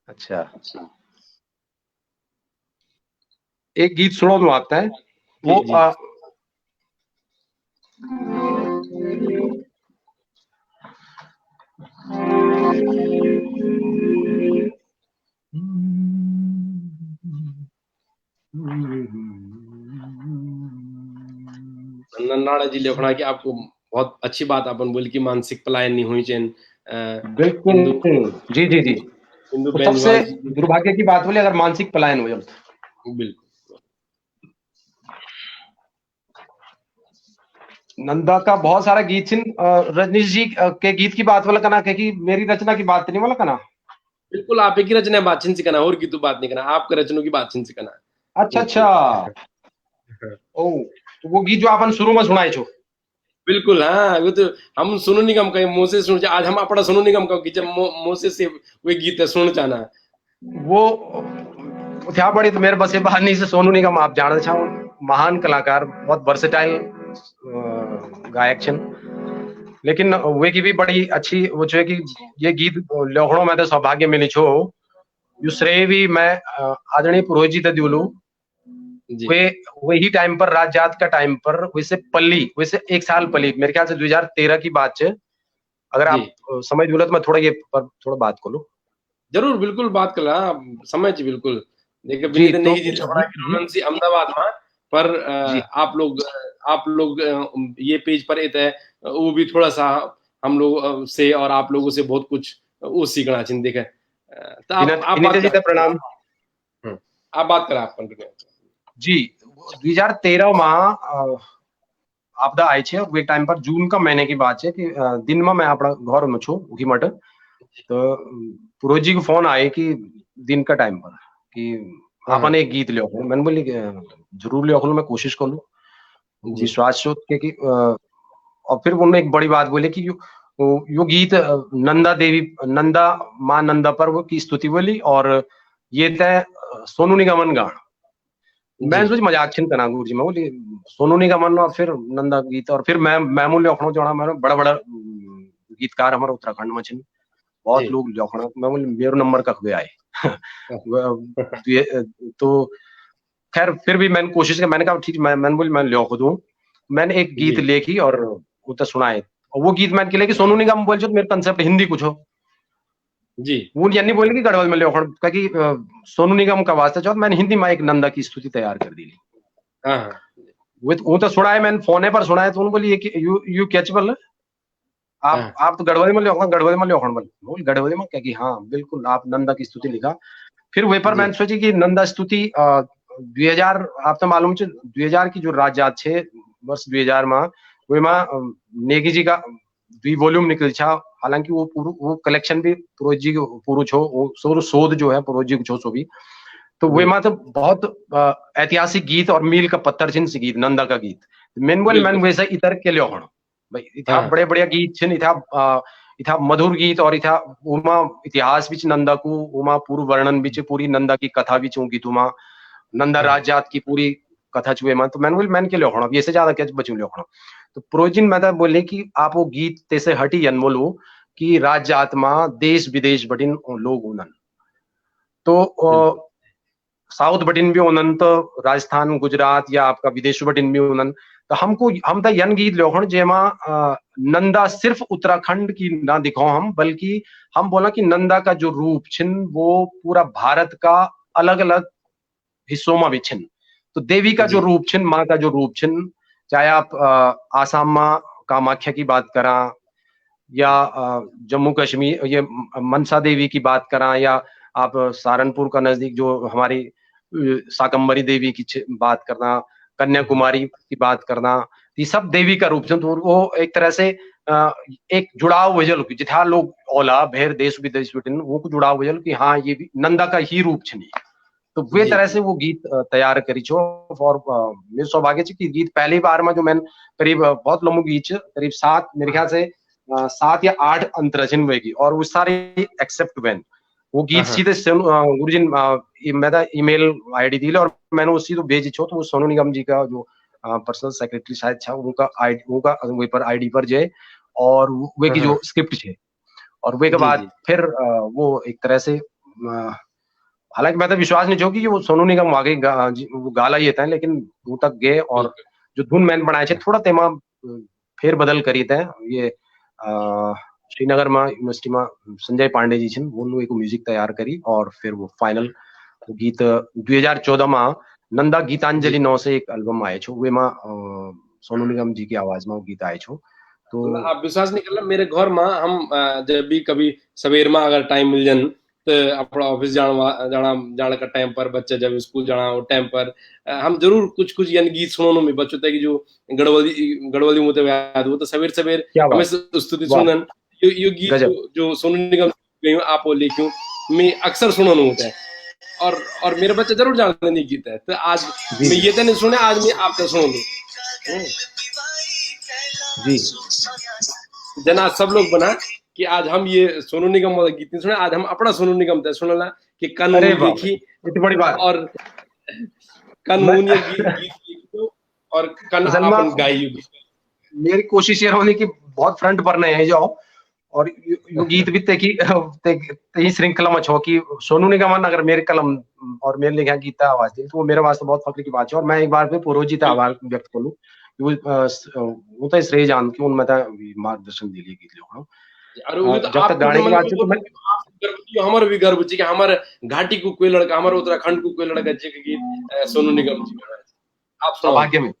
अच्छा एक गीत सुनो तो आता है वो नन्नाड़ा जी लिखना कि आपको बहुत अच्छी बात अपन बोली कि मानसिक पलायन नहीं हुई चाहिए। बिल्कुल जी जी जी तो सबसे दुर्भाग्य की बात बोले अगर मानसिक पलायन हो जाए। बिल्कुल नंदा का बहुत सारा गीत छिन रजनीश जी के गीत की बात वाला करना क्योंकि मेरी रचना की बात नहीं वाला करना। बिल्कुल आप एक ही रचना बात छिन सिखाना और गीतों बात नहीं करना आपके रचनों की बात छिन सिखाना। अच्छा अच्छा ओ तो वो गीत जो आपन शुरू में सुनाए छो बिल्कुल हाँ वो तो हम सोनू निगम का मुंह से सुन आज हम अपना सोनू निगम का जब मुंह से वो गीत सुन चाहना वो क्या बड़ी तो मेरे बसे बाहर नहीं से सोनू निगम आप जान चाहो महान कलाकार बहुत वर्सेटाइल गायक छन लेकिन वे की भी बड़ी अच्छी वो जो है कि ये गीत लिखणों में तो सौभाग्य मिली छो यो श्रेय भी मैं आदरणीय पुरोहित जी तक दिलू। वे वही टाइम पर राज जात का टाइम पर वैसे एक साल पली मेरे ख्याल से 2013 की बात है। अगर आप समझ बोले तो मैं थोड़ा ये पर थोड़ा बात कर लूं। जरूर बिल्कुल बात कर समझ बिल्कुल देखिए विनीत नहीं जी सी अहमदाबाद में पर आप लोग ये पेज पर है वो भी थोड़ा सा हम लोग से और आप लोगों से बहुत कुछ वो सीखना चाहिए देखे तो आप प्रणाम आप बात करें आप कंटिन्यू जी 2013 में आपदा आई छे वे टाइम पर जून का महीने की बात है कि दिन में मैं अपना घर में छू उही मट तो पुरोहित जी को फोन आए कि दिन का टाइम पर कि आपने एक गीत लियो मैंने बोली जरूर लियो मैं कोशिश कर लूं विश्वास शोध के और फिर उन्होंने एक बड़ी बात बोली कि यो गीत नंदा माँ नंदा पर्व की स्तुति बोली और ये तय सोनू निगमन गान मैं सोच मजाक छिन कना गुरु जी मैं बोली सोनू निगमन और फिर नंदा गीत और फिर मैं मैमूल लिखणो जोड़ा मेरा बड़ा बड़ा गीतकार हमारे उत्तराखंड में छिन बहुत लोग लिखणो मैं बोली मेरो नंबर कख गया है तो खैर फिर भी मैंने कोशिश की मैंने कहा ठीक मैंने बोली मैं लिख दूं मैंने एक गीत लिखी और वो तो सुनाए और वो गीत मैंने के लिए कि सोनू निगम बोल मेरे कंसेप्ट हिंदी कुछ हो जी वो यानी बोले कि गढ़वाल में लियोखण क्योंकि सोनू निगम का वास्ता जो मैंने हिंदी में एक नंदा की स्तुति तैयार कर दी। हाँ हाँ वो तो सुना है, मैंने फोने पर सुना है, तो उन्होंने बोली यू कैचबल हाँ आप तो गढ़वाली में लियोखण, गढ़वाली में लियोखण बोल गढ़वाली में क्या कि हाँ बिल्कुल आप नंदा की स्तुति लिखा। फिर वही पर जी मैंने सोची कि नंदा स्तुति 2000 आप तो मालूम है 2000 की जो राज्य छे वर्ष 2000 में वे में नेगी जी का 2 वॉल्यूम निकल छा। हालांकि वो कलेक्शन भी पुरोहित जी पूरो छो, वो सोरो शोध जो है पुरोहित जी को छो सो भी, तो वे में तो बहुत ऐतिहासिक गीत और मील का पत्थर छिन से गीत नंदा का गीत मैन बिल्कुल वैसा इतर के लियो हण भाई इथा हाँ बड़े बढ़िया गीत छिन, इथा मधुर गीत और इथा उमा इतिहास भी नंदा को उमा पूर्व वर्णन भी पूरी नंदा की कथा भी चूं गीत उमा नंदा हाँ राजात की पूरी कथा चुए मान तो मैन के लियो हण अब ये से ज्यादा क्या बचू लियो हण। तो प्रोजिन मैं बोले कि आप वो गीत तैसे हटी अनमोलो कि राज्य आत्मा देश विदेश बटिन लोग उनन तो बिल्कुल साउथ बटिन भी उनन तो राजस्थान गुजरात या आपका विदेश बटिन भी उनन तो हम तो यन गीत लियोखण जेमा नंदा सिर्फ उत्तराखंड की ना दिखाओ हम, बल्कि हम बोला कि नंदा का जो रूप छिन वो पूरा भारत का अलग अलग हिस्सों में भी छिन। तो देवी का जो जी रूप छिन, माँ का जो रूप छिन, चाहे आप आसाम में कामाख्या की बात करा या जम्मू कश्मीर ये मनसा देवी की बात करा या आप सहारनपुर का नजदीक जो हमारी शाकंभरी देवी की बात करना, कन्याकुमारी की बात करना, ये सब देवी का रूप तो वो एक तरह से एक जुड़ाव वजल की जिथा लोग ओला भेर देश विदेश वो को जुड़ाव वजल कि हाँ ये भी नंदा का ही रूप छनी। तो वे जी तरह से वो गीत तैयार करी छो और मेरे सौभाग्य कि गीत पहली बार में जो मैंने करीब बहुत लंबू गीत करीब 7 मेरे ख्याल से 7 या 8 अंतरचन हुएगी और वो सारे एक्सेप्ट वैन वो हाँ गीत हाँ सीधे गुरुजिन मेरा ईमेल आईडी दी और मैंने उसी तो भेजी छो तो वो सोनू निगम जी का जो पर्सनल सेक्रेटरी शायद था उनका वही पर आईडी पर जे और वे हाँ की जो हाँ स्क्रिप्ट छे और वे के जी बाद जी फिर वो एक तरह से हालांकि मैं तो विश्वास नहीं चाहूँ कि वो सोनू निगम वाकई वो गाला ही था, लेकिन वो तक गए और बिल्कुल जो धुन मैंने बनाए थे थोड़ा तेमा फेर बदल करी थे ये श्रीनगर में यूनिवर्सिटी में संजय पांडे जी छन वो एक म्यूजिक तैयार करी और फिर वो फाइनल वो गीत 2014 में नंदा जी गीतांजलि 9 से एक एल्बम आए छो वे में सोनू निगम जी की आवाज में वो गीत आए छो तो मतलब आप विश्वास नहीं करना मेरे घर में हम जब भी कभी सवेर में अगर टाइम मिल जाए तो अपना ऑफिस जाना का टाइम पर बच्चे जब स्कूल जाना हो टाइम पर हम जरूर कुछ कुछ यानी गीत सुनो में बच्चों तक जो गढ़वाली गढ़वाली मुझे याद हो तो सवेर सवेर क्या हमें बात स्तुति वाह सुनन यो गीत गजब जो सोनू निगम गई आप वो लिखूं मैं अक्सर सुनो होता है और मेरे बच्चे जरूर जानते नहीं गीत है तो आज जी मैं ये तो नहीं सुने आज मैं आपको सुनो दूं जी जना सब लोग बना कि आज हम ये सोनू निगम वाला गीत नहीं सुने आज हम अपना सोनू निगम तय सुनला कि कन अरे मुन बाप रे देखी इतनी बड़ी बात और कन मैं मुन ये गीत लिखी दो और कन असल अपन में गाई गीत मेरी कोशिश ये होनी कि बहुत फ्रंट पर नहीं है जाओ और यू गीत भी ते श्रृंखला में छो कि सोनू निगम अगर मेरे कलम और मेरे लिखा गीत आवाज दी तो वो मेरे वास्ते बहुत फख्र की बात है और मैं एक बार फिर पूर्वजी का आभार व्यक्त करूं वो तो श्रेय जान के उनमें मार्गदर्शन दिए गीत लिखो और वो तो जब तक आपको गाने की मन बात में है तो मैं हमारे भी गर्व कि हमारे घाटी को कोई लड़का हमारे उत्तराखंड को कोई लड़का जी के गीत सोनू निगम जी का आप सुनाओ सौभाग्य में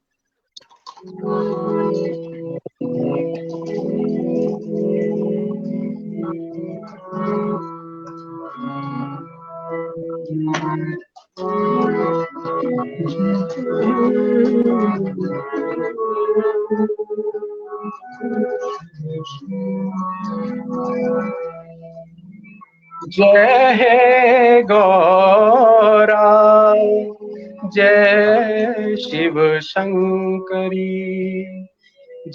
जय हे गौरा जय शिव शंकरी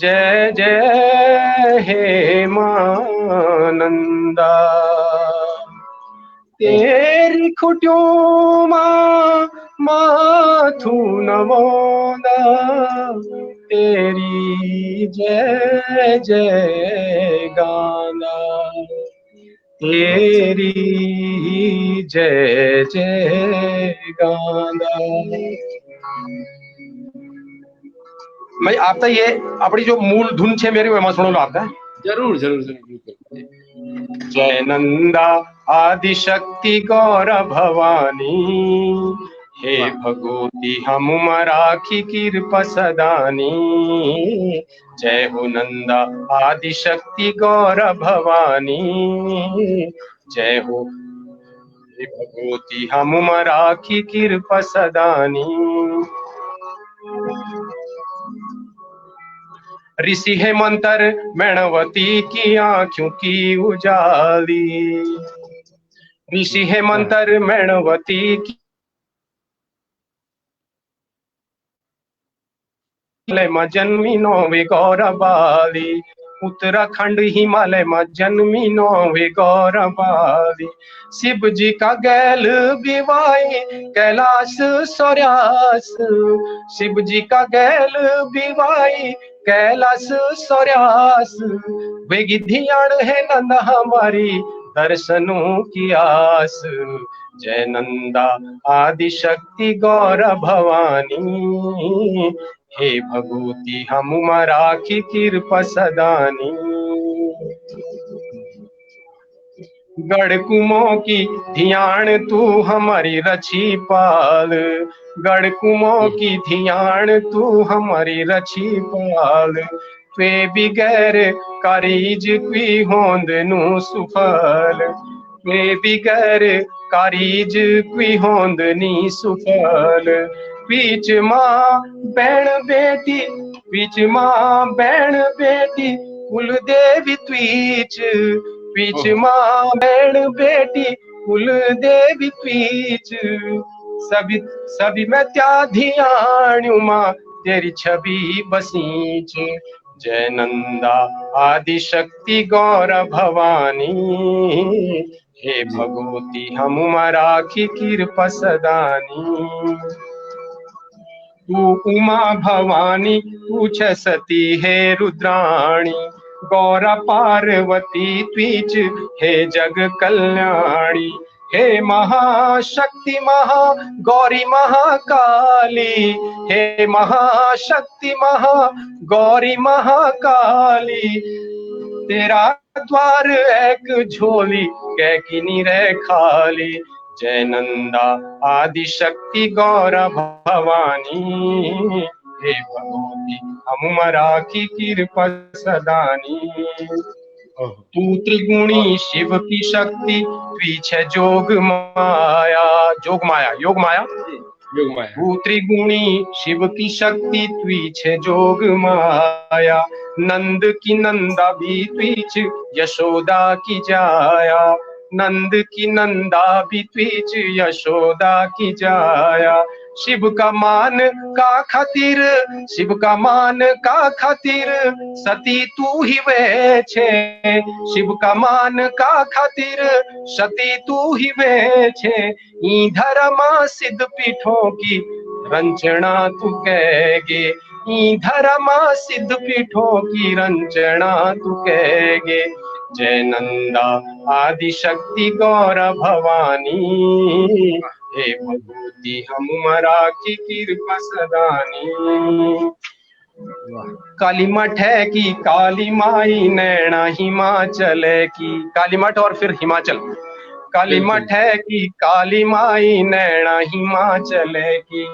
जय जय हे मानंदा तेरी खुटियों माथू नमोदा तेरी जय जय गाना तेरी जय जय गाना। मैं आपका ये अपनी जो मूल धुन छे मेरी मैं सुनो आपका जरूर जरूर जरूर बिल्कुल जय नंदा आदिशक्ति गौर भवानी, हे भगवती हम राखी कृपा सदानी। जय हो नंदा आदिशक्ति गौर भवानी, जय हो हे भगवती हम राखी कृपा सदानी। ऋषि है मंत्र मैणवती की आंखों की उजाली, ऋषि है मंत्र मैणवती की में जन्मी नौवे गौरवाली, उत्तराखंड हिमालय में जन्मी नौवे गौरवाली। शिव जी का गैल विवाही कैलाश सौर्यास, शिव जी का गैल विवाही कैलाश सौर्यास। वे गिद्धियाण है नंद हमारी दर्शनों की आस। जय नंदा आदिशक्ति गौर भवानी, हे भगवती हम राखी कृपा सदानी। गढ़कुमों की ध्यान तू हमारी रची पाल, गढ़कुमों की ध्यान तू हमारी रची पाल। वे बिगैर कारीज की होंद नु सुफल, वे बिगैर कारीज की होंद नी सुफल। बीच माँ बहन बेटी, बीच माँ बहन बेटी कुल देवी त्वीच, बीच माँ बहन बेटी कुल देवी त्वीच। सभी सभी में त्या धियाणु माँ तेरी छवि बसीच। जय नंदा आदिशक्ति गौर भवानी, हे भगवती हम राखी कृपा सदानी। तू उमा भवानी तू छ सती है रुद्राणी, गौरा पार्वती त्वीच हे जग कल्याणी। हे महाशक्ति महा गौरी महाकाली, हे महाशक्ति महा गौरी महाकाली। तेरा द्वार एक झोली कैकिनी रे खाली। जय नंदा आदिशक्ति गौर भवानी, हे भगवती हम राखी कृपा सदानी। तू त्रिगुणी शिव की शक्ति त्वीछ जोग माया, जोग माया योग माया योग माया। तू त्रिगुणी शिव की शक्ति त्वीछ जोग माया। नंद की नंदा भी त्वीछ यशोदा की जाया, नंद की नंदा भी त्वीच यशोदा की जाया। शिव का मान का खातिर, शिव का मान का खातिर सती तू ही वे छे। शिव का मान का खातिर सती तू ही वे छे। ई धर्मा सिद्ध पीठों की रंचना तू कहेगे, ई धर्मा सिद्ध पीठों की रंचना तू कहेगे। जय नंदा आदिशक्ति गौर भवानी, हे भगवती हम राखी कृपा सदानी। काली मठ है की काली माई नैना हिमाचल की, काली मठ और फिर हिमाचल। काली मठ है की काली माई नैना हिमाचल की।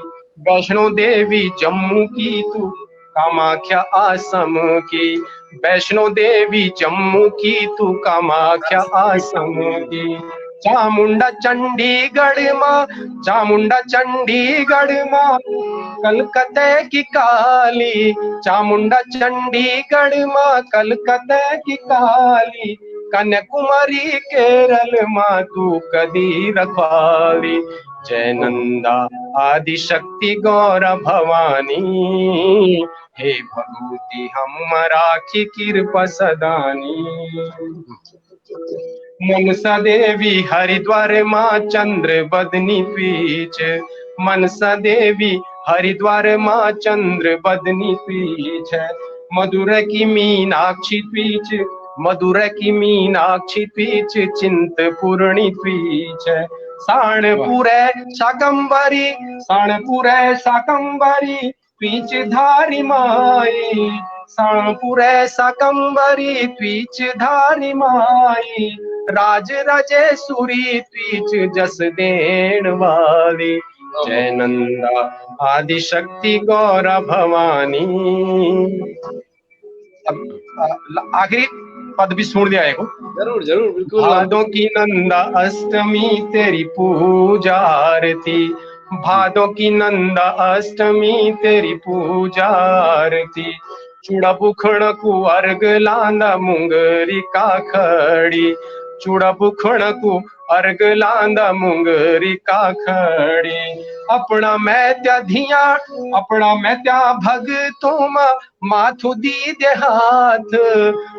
वैष्णो देवी जम्मू की तू कामाख्या आसम की, वैष्णो देवी जम्मू की तू कामाख्या आसम की। चामुंडा चंडीगढ़ माँ, चामुंडा चंडीगढ़ माँ कलकत्ते की काली। चामुंडा चंडीगढ़ माँ कलकत्ते की काली। कन्याकुमारी केरल माँ तू कदी रखवाली। जय नंदा आदिशक्ति गौर भवानी, हे भगवती हम राखी कृपा सदानी। मनसा देवी हरिद्वार माँ चंद्र बदनी पीछ, मनसा देवी हरिद्वार माँ चंद्र बदनी पीछ। मधुर की मीनाक्षी पीछ, मधुर की मीनाक्षी पीछ चिंतपूर्णी पीछ। साणपुर शाकंबरी, साणपुर शाकंबरी पीछ धारी माई। साणपुर शाकंबरी पीछ धारी माई। राज राजेश्वरी त्वीच जस देण वाली, जय नंदा आदि शक्ति गौर भवानी। अब आखिरी पद भी सुन दिया है को। जरूर जरूर बिल्कुल। भादों की नंदा अष्टमी तेरी पूजा आरती, भादों की नंदा अष्टमी तेरी पूजा आरती, चूड़ा बुखण को अर्ग लांदा मुंगरी का खड़ी, चूड़ा बुखण को अर्ग लांदा मुंगरी का खड़ी, अपना मैं त्या धिया अपना मैं त्या भगतों माथु दी दे हाथ,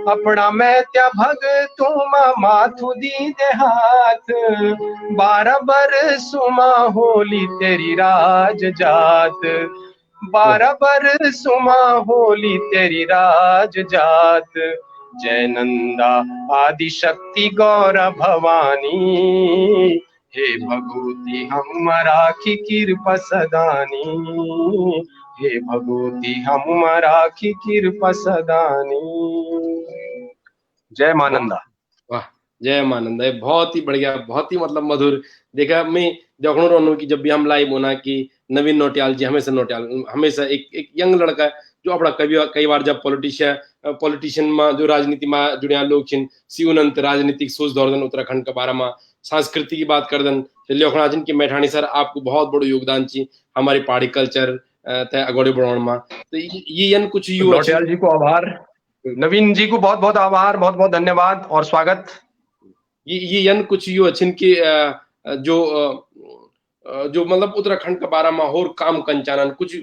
अपना मैं त्या भगतों माथु दी दे हाथ, 12 बरसुमा होली तेरी राज जात, 12 बरसुमा होली तेरी राज जात, जय नंदा आदि शक्ति गौर भवानी, हे भगवती हम राखी कृपा सदानी, हे भगवती हम राखी कृपा सदानी। जय मां नंदा। वाह, जय मां नंदा। ये बहुत ही बढ़िया, बहुत ही मतलब मधुर। देखा मैं देखो रोनो की जब भी हम लाइव होना कि नवीन नौटियाल जी हमेशा एक यंग लड़का है जो अपना कई बार जब पॉलिटिशियन में जो राजनीति में जुड़िया लोग छिन सी उनंत राजनीतिक सोच दौरदन उत्तराखंड के बारे में संस्कृति की बात करदन लिखना जिन कि मैठानी सर आपको बहुत बड़ो योगदान ची हमारी पहाड़ी कल्चर तय अगोड़े बढ़ाने में। तो ये यन कुछ युवा नौटियाल जी को आभार, नवीन जी को बहुत बहुत आभार, बहुत बहुत धन्यवाद और स्वागत। ये यन कुछ युवा छिन कि जो मतलब उत्तराखंड के बारे में और काम कंचानन कुछ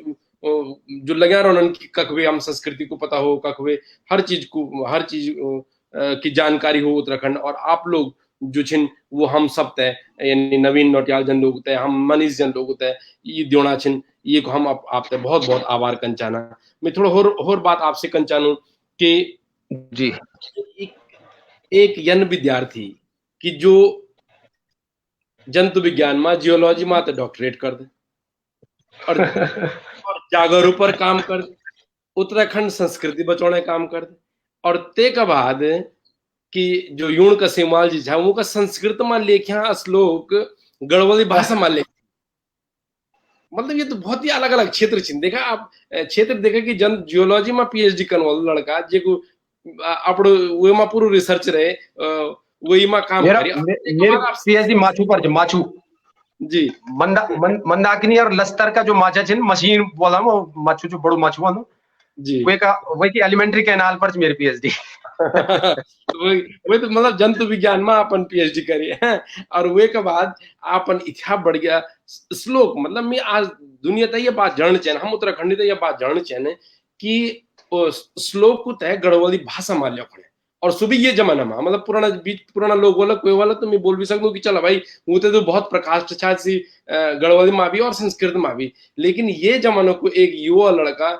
जो लगा रहा कि कखवे हम संस्कृति को पता हो, कखवे हर चीज की जानकारी हो उत्तराखंड, और आप लोग जो छिन वो हम सब तय यानी नवीन नौटियाल जन लोग तय हम मनीष जन लोग तय ये द्योना छिन ये को हम आप तय बहुत बहुत आभार कंचाना। मैं थोड़ा और बात आपसे कंचानू कि जी एक यन विद्यार्थी कि जो जंतु विज्ञान में जियोलॉजी में तो डॉक्टरेट कर दे और जागरू पर काम कर दे, उत्तराखंड संस्कृति बचाने काम कर दे, और ते का बाद कि जो यूण का सेमाल जी था वो का संस्कृत में लेख्या श्लोक गढ़वाली भाषा में लेख, मतलब ये तो बहुत ही अलग अलग क्षेत्र छिन। देखा आप क्षेत्र देखा कि जन जियोलॉजी में पीएचडी करने वाला लड़का जेको अपड़ो वो में पूरा रिसर्च रहे वही में काम करे। मेरे पीएचडी माछू पर माछू जी मंदाकिनी और लस्तर का जो माछा छिन मशीन बोला वो माछू जो बड़ो माछू वानो जी वही की एलिमेंट्री कैनाल पर मेरी पीएचडी वही तो मतलब जंतु विज्ञान में अपन पीएचडी करी है और वे के बाद अपन इतना बढ़ गया श्लोक, मतलब मैं आज दुनिया तक ये बात जानना चाहिए, हम उत्तराखंडी तक ये बात जानना चाहिए कि श्लोक को तय गढ़वाली भाषा में लिखने और सुबह ये जमाना में मतलब पुराना लोग बोला कोई वाला तो मैं बोल भी सकूं कि चलो भाई वो तो बहुत प्रकाश छाया सी गढ़वाली में भी और संस्कृत में भी, लेकिन ये जमाना को एक युवा लड़का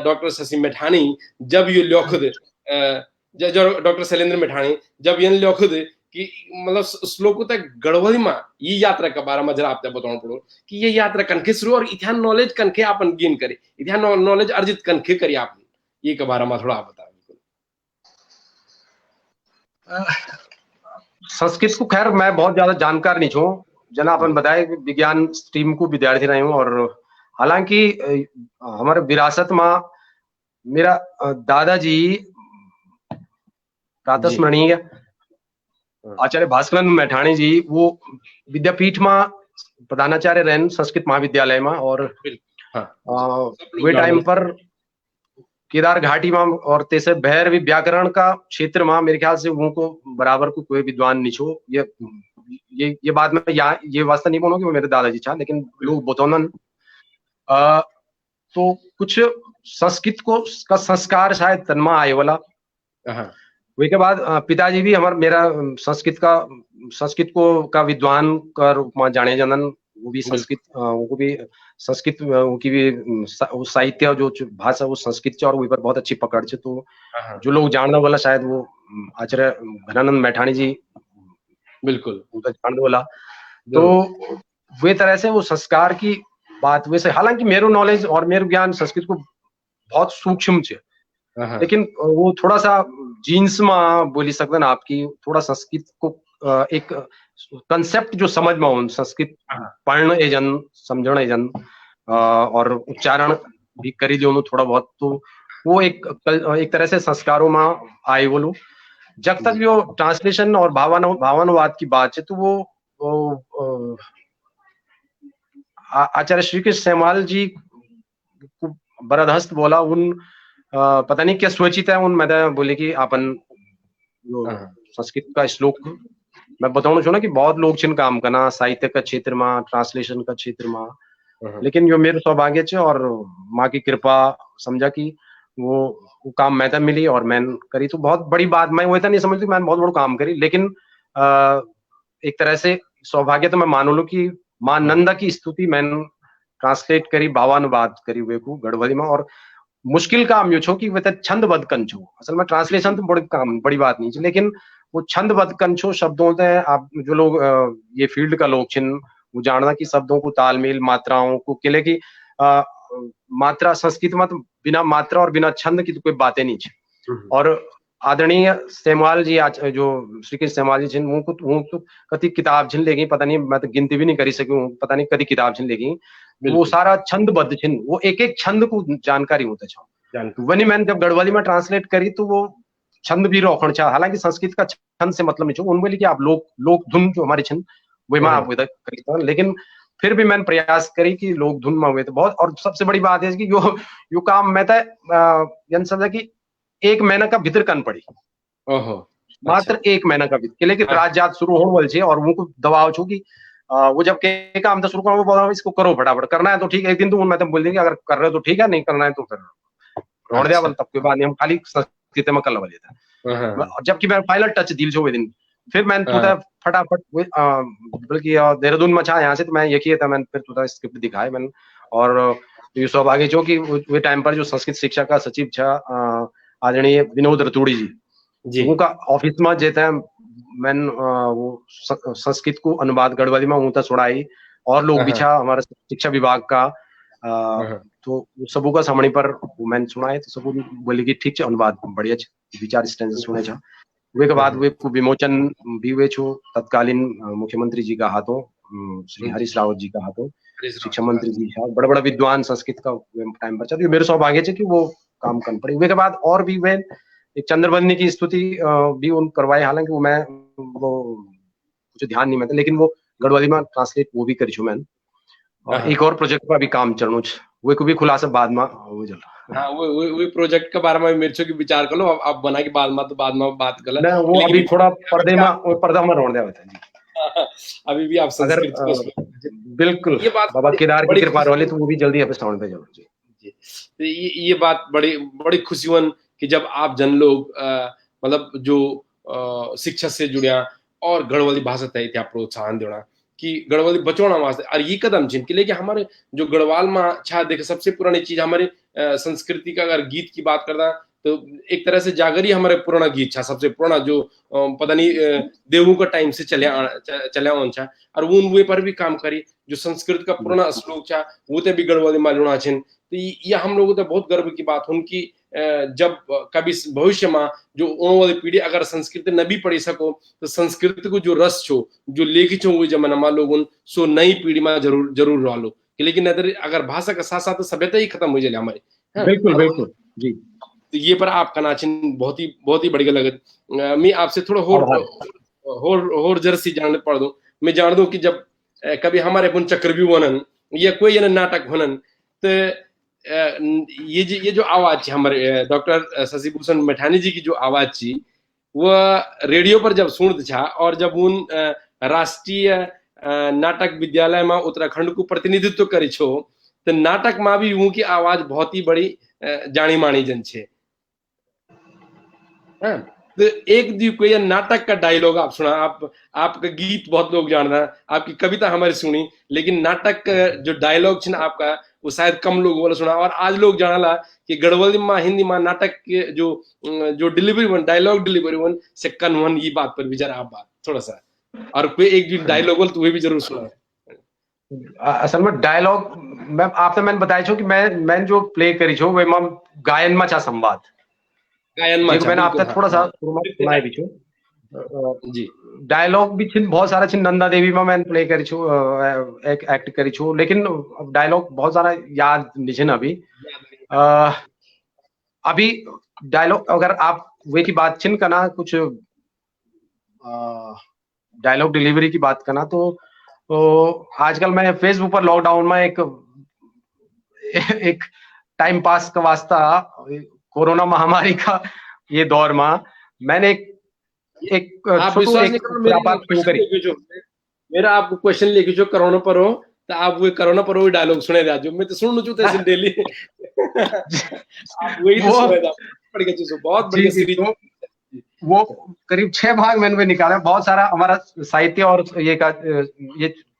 डॉक्टर शशि मैठानी जब ये लिख दे डॉक्टर शैलेंद्र मैठानी जब ये लिख दे कि मतलब श्लोक तक गढ़वाली में ये यात्रा के बारे में जरा आप बताना पड़ो कि ये यात्रा कनखे शुरू और इतना नॉलेज कनखे अपन गेन करे, इतना नॉलेज अर्जित कनखे करिए आप ये के बारे में थोड़ा आप बताओ। संस्कृत को खैर मैं बहुत ज्यादा जानकार नहीं छूं, जना अपन बताए विज्ञान स्ट्रीम को विद्यार्थी रहे हूँ, और हालांकि हमारे विरासत में मेरा दादाजी प्रातस्मरणीय आचार्य भास्कर मैठाणी जी वो विद्यापीठ में प्रधानाचार्य रहे संस्कृत महाविद्यालय में, और वे टाइम पर केदार घाटी में और तेसे भैरवी व्याकरण का क्षेत्र में मेरे ख्याल से उनको बराबर को कोई विद्वान नहीं छो। ये बात में ये वास्ता नहीं बोलूं कि वो मेरे दादाजी था, लेकिन लोग बोतोनन तो कुछ संस्कृत को का संस्कार शायद तन्मा आए वाला। वही के बाद पिताजी भी मेरा संस्कृत को का विद्वान का रूप में जाने जानन, वो भी संस्कृत उनको भी संस्कृत उनकी भी साहित्य जो भाषा वो संस्कृत और वही पर बहुत अच्छी पकड़ है। तो जो लोग जानने वाला शायद वो आचार्य घनानंद मैठाणी जी बिल्कुल उनका जानने वाला, तो वे तरह से वो संस्कार की बात वैसे, हालांकि मेरो नॉलेज और मेरो ज्ञान संस्कृत को बहुत सूक्ष्म है, लेकिन वो थोड़ा सा जीन्स में बोली सकते ना आपकी थोड़ा संस्कृत को एक कंसेप्ट जो समझ में हो संस्कृत पढ़न एजन समझण एजन और उच्चारण भी करी जो थोड़ा बहुत, तो वो एक तरह से संस्कारों में आए बोलो। जब तक जो ट्रांसलेशन और भावानुवाद की बात है तो वो आचार्य श्री कृष्ण सेमवाल जी को बरदहस्त बोला उन पता नहीं क्या सोचित है उन मैंने बोले कि अपन संस्कृत का श्लोक मैं बताऊं छो ना कि बहुत लोग छिन काम करना साहित्य का क्षेत्र में, ट्रांसलेशन का क्षेत्र में, लेकिन जो मेरे सौभाग्य है और माँ की कृपा समझा कि वो काम मैं मिली और मैंने करी, तो बहुत बड़ी बात। मैं वो इतना नहीं समझती मैंने बहुत बड़ा काम करी, लेकिन एक तरह से सौभाग्य तो मैं मान लो कि माँ नंदा की स्तुति मैंने ट्रांसलेट करी, भावानुवाद करी वे को गढ़वाली में। और मुश्किल काम यो छो कि वे छंदबद्ध कन छो। असल में ट्रांसलेशन तो बड़ी बात नहीं, लेकिन वो छंदबद्ध कन छो शब्दों से। आप जो लोग ये फील्ड का लोग छिन वो जानना कि शब्दों को तालमेल, मात्राओं को किले की मात्रा संस्कृत में तो बिना मात्रा और बिना छंद की तो कोई बातें नहीं है। और आदरणीय सेमवाल जी जो श्री कृष्ण सेमवाल जी छिन वो तो कति किताब छिन लेगी, पता नहीं मैं तो गिनती भी नहीं करी सकूं, पता नहीं कति किताब छिन लेगी। वो सारा छंदबद्ध छिन, वो एक एक छंद को जानकारी होता छो। वनी मैंने जब गढ़वाली में ट्रांसलेट करी तो वो छंद भी रोकण छा। हालांकि संस्कृत का छंद से मतलब नहीं छो, उन बोली कि आप लोक धुन जो हमारी छिन वे में आप करी, लेकिन फिर भी मैंने प्रयास करी कि लोक धुन में हुए तो बहुत। और सबसे बड़ी बात है कि यो काम मैं तो समझा कि 1 महीना का भीतर कन पड़ी, मात्र 1 महीना का भीतर, लेकिन रात शुरू होने वाली और वो दबाव छो कि वो जब के काम तो शुरू करो वो बोला इसको करो फटाफट, करना है तो ठीक है। एक दिन तो मैं तो बोल देंगे अगर कर रहे हो तो ठीक है, नहीं करना है तो फिर रोड दिया तब के बाद हम खाली संस्कृत में कल वाले था। जबकि मैं फाइनल टच दिल छो वे दिन, फिर मैंने तो फटाफट बल्कि देहरादून में छा यहाँ से, तो मैं ये किया था मैंने फिर तो स्क्रिप्ट दिखाए मैंने। और ये सौभाग्य छो कि वे टाइम पर जो संस्कृत शिक्षा का सचिव छा आदरणीय विनोद रतूड़ी जी, उनका ऑफिस में जेता मैंने वो संस्कृत को अनुवाद गढ़वाली में उनका सुनाई और लोग भी छा हमारे शिक्षा विभाग का, तो सबों का सामने पर मैंने सुनाए तो सब बोले कि ठीक है अनुवाद बढ़िया विचार स्टैंड सुने छा। वे के बाद वे को विमोचन भी हुए छो तत्कालीन मुख्यमंत्री जी का हाथों, श्री हरीश रावत जी का हाथों, शिक्षा मंत्री जी था, बड़ा बड़ा विद्वान संस्कृत का टाइम पर चल। मेरे सौभाग्य है कि वो काम कर पड़े। वे के बाद और भी वे एक चंद्रबंदी की स्तुति भी उन करवाए, हालांकि वो मैं वो मुझे ध्यान नहीं में, लेकिन वो गढ़वाली में ट्रांसलेट वो भी करी छो मैंने। और एक और प्रोजेक्ट पर भी काम चलनो वो को भी खुलासा बाद में हो जल। हाँ वो प्रोजेक्ट के बारे में मेरे की विचार कर लो आप बना के बाद में बात कर ले। वो अभी थोड़ा पर्दा में रोड दिया होता है अभी भी आप संस्कृत बिल्कुल ये बात बाबा केदार की कृपा रोले तो वो भी जल्दी अपने साउंड पे चलो जी। तो ये बात बड़ी खुशी हुई कि जब आप जन लोग मतलब जो शिक्षा से जुड़िया और गढ़वाली भाषा तय त्या प्रोत्साहन देना कि गढ़वाली बचोना वास्ते और ये कदम छिन कि लेकिन हमारे जो गढ़वाल में छा देखे सबसे पुरानी चीज हमारी संस्कृति का अगर गीत की बात करता तो एक तरह से जागरी हमारे पुराना गीत छा, सबसे पुराना जो पता नहीं देवों का टाइम से चले ऑन छा। और वो पर भी काम करी जो संस्कृत का पुराना श्लोक छा वो ते भी गढ़वाली मालूना छिन। तो ये हम लोगों तो बहुत गर्व की बात उनकी जब कभी भविष्य में जो आने वाली पीढ़ी अगर संस्कृत न भी पढ़ी सको तो संस्कृत को जो रस छो जो लेखी छो वो जमाना में लोग सो नई पीढ़ी में जरूर रह लो। लेकिन अगर भाषा के साथ साथ सभ्यता ही खत्म हो जाए हमारे। बिल्कुल जी। तो ये पर आपका नाचिन बहुत ही बढ़िया लगत। मैं आपसे थोड़ा होर जर्सी जानने पड़ दूं। मैं जान दूं कि जब कभी हमारे अपन चक्रव्यूह बनन या कोई नाटक बनन तो ये जो आवाज हमारे डॉक्टर शशिभूषण मैठानी जी की जो आवाज थी वो रेडियो पर जब सुनते छा और जब उन राष्ट्रीय नाटक विद्यालय में उत्तराखंड को प्रतिनिधित्व करी छो तो नाटक में भी उनकी आवाज बहुत ही बड़ी जानी मानी जन छे। तो एक दी कोई नाटक का डायलॉग आप सुना, आपका गीत बहुत लोग जानना, आपकी कविता हमारी सुनी, लेकिन नाटक जो डायलॉग छे ना आपका वो शायद कम लोग बोला सुना। और आज लोग जानला कि गढ़वाली में हिंदी में नाटक के जो delivery one dialogue delivery one से कन्वन ये बात पर विचार आप बात थोड़ा सा और कोई एक जो डायलॉग बोल तो वो भी जरूर सुना। असल में डायलॉग मैंने बताया छो कि मैं जो प्ले करी छो वे गायन में छा संवाद गायन में मैंने आप थोड़ा सा सुनाए भी छो जी डायलॉग भी छिन बहुत सारा छिन नंदा देवी में मैंने प्ले करी छु एक एक्ट करी छु लेकिन डायलॉग बहुत सारा याद नहीं छिन अभी अ, अभी डायलॉग अगर आप वे की बात छिन करना कुछ डायलॉग डिलीवरी की बात करना तो आजकल मैं फेसबुक पर लॉकडाउन में एक टाइम पास का वास्ता कोरोना महामारी का ये दौर में मैंने एक आप छोटू विश्वास एक नहीं करो, खुरापात शुरू क्वेश्चन करी लेके जो मेरा आपको क्वेश्चन लेके जो कोरोना पर हो तो आप वो कोरोना पर वो डायलॉग सुने दा जो मैं तो सुन लूं थे डेली आप वही तो वो सुने दा बढ़िया चीज बहुत जी बढ़िया जी सीरीज। तो वो करीब 6 भाग मैंने भी निकाला बहुत सारा हमारा साहित्य और ये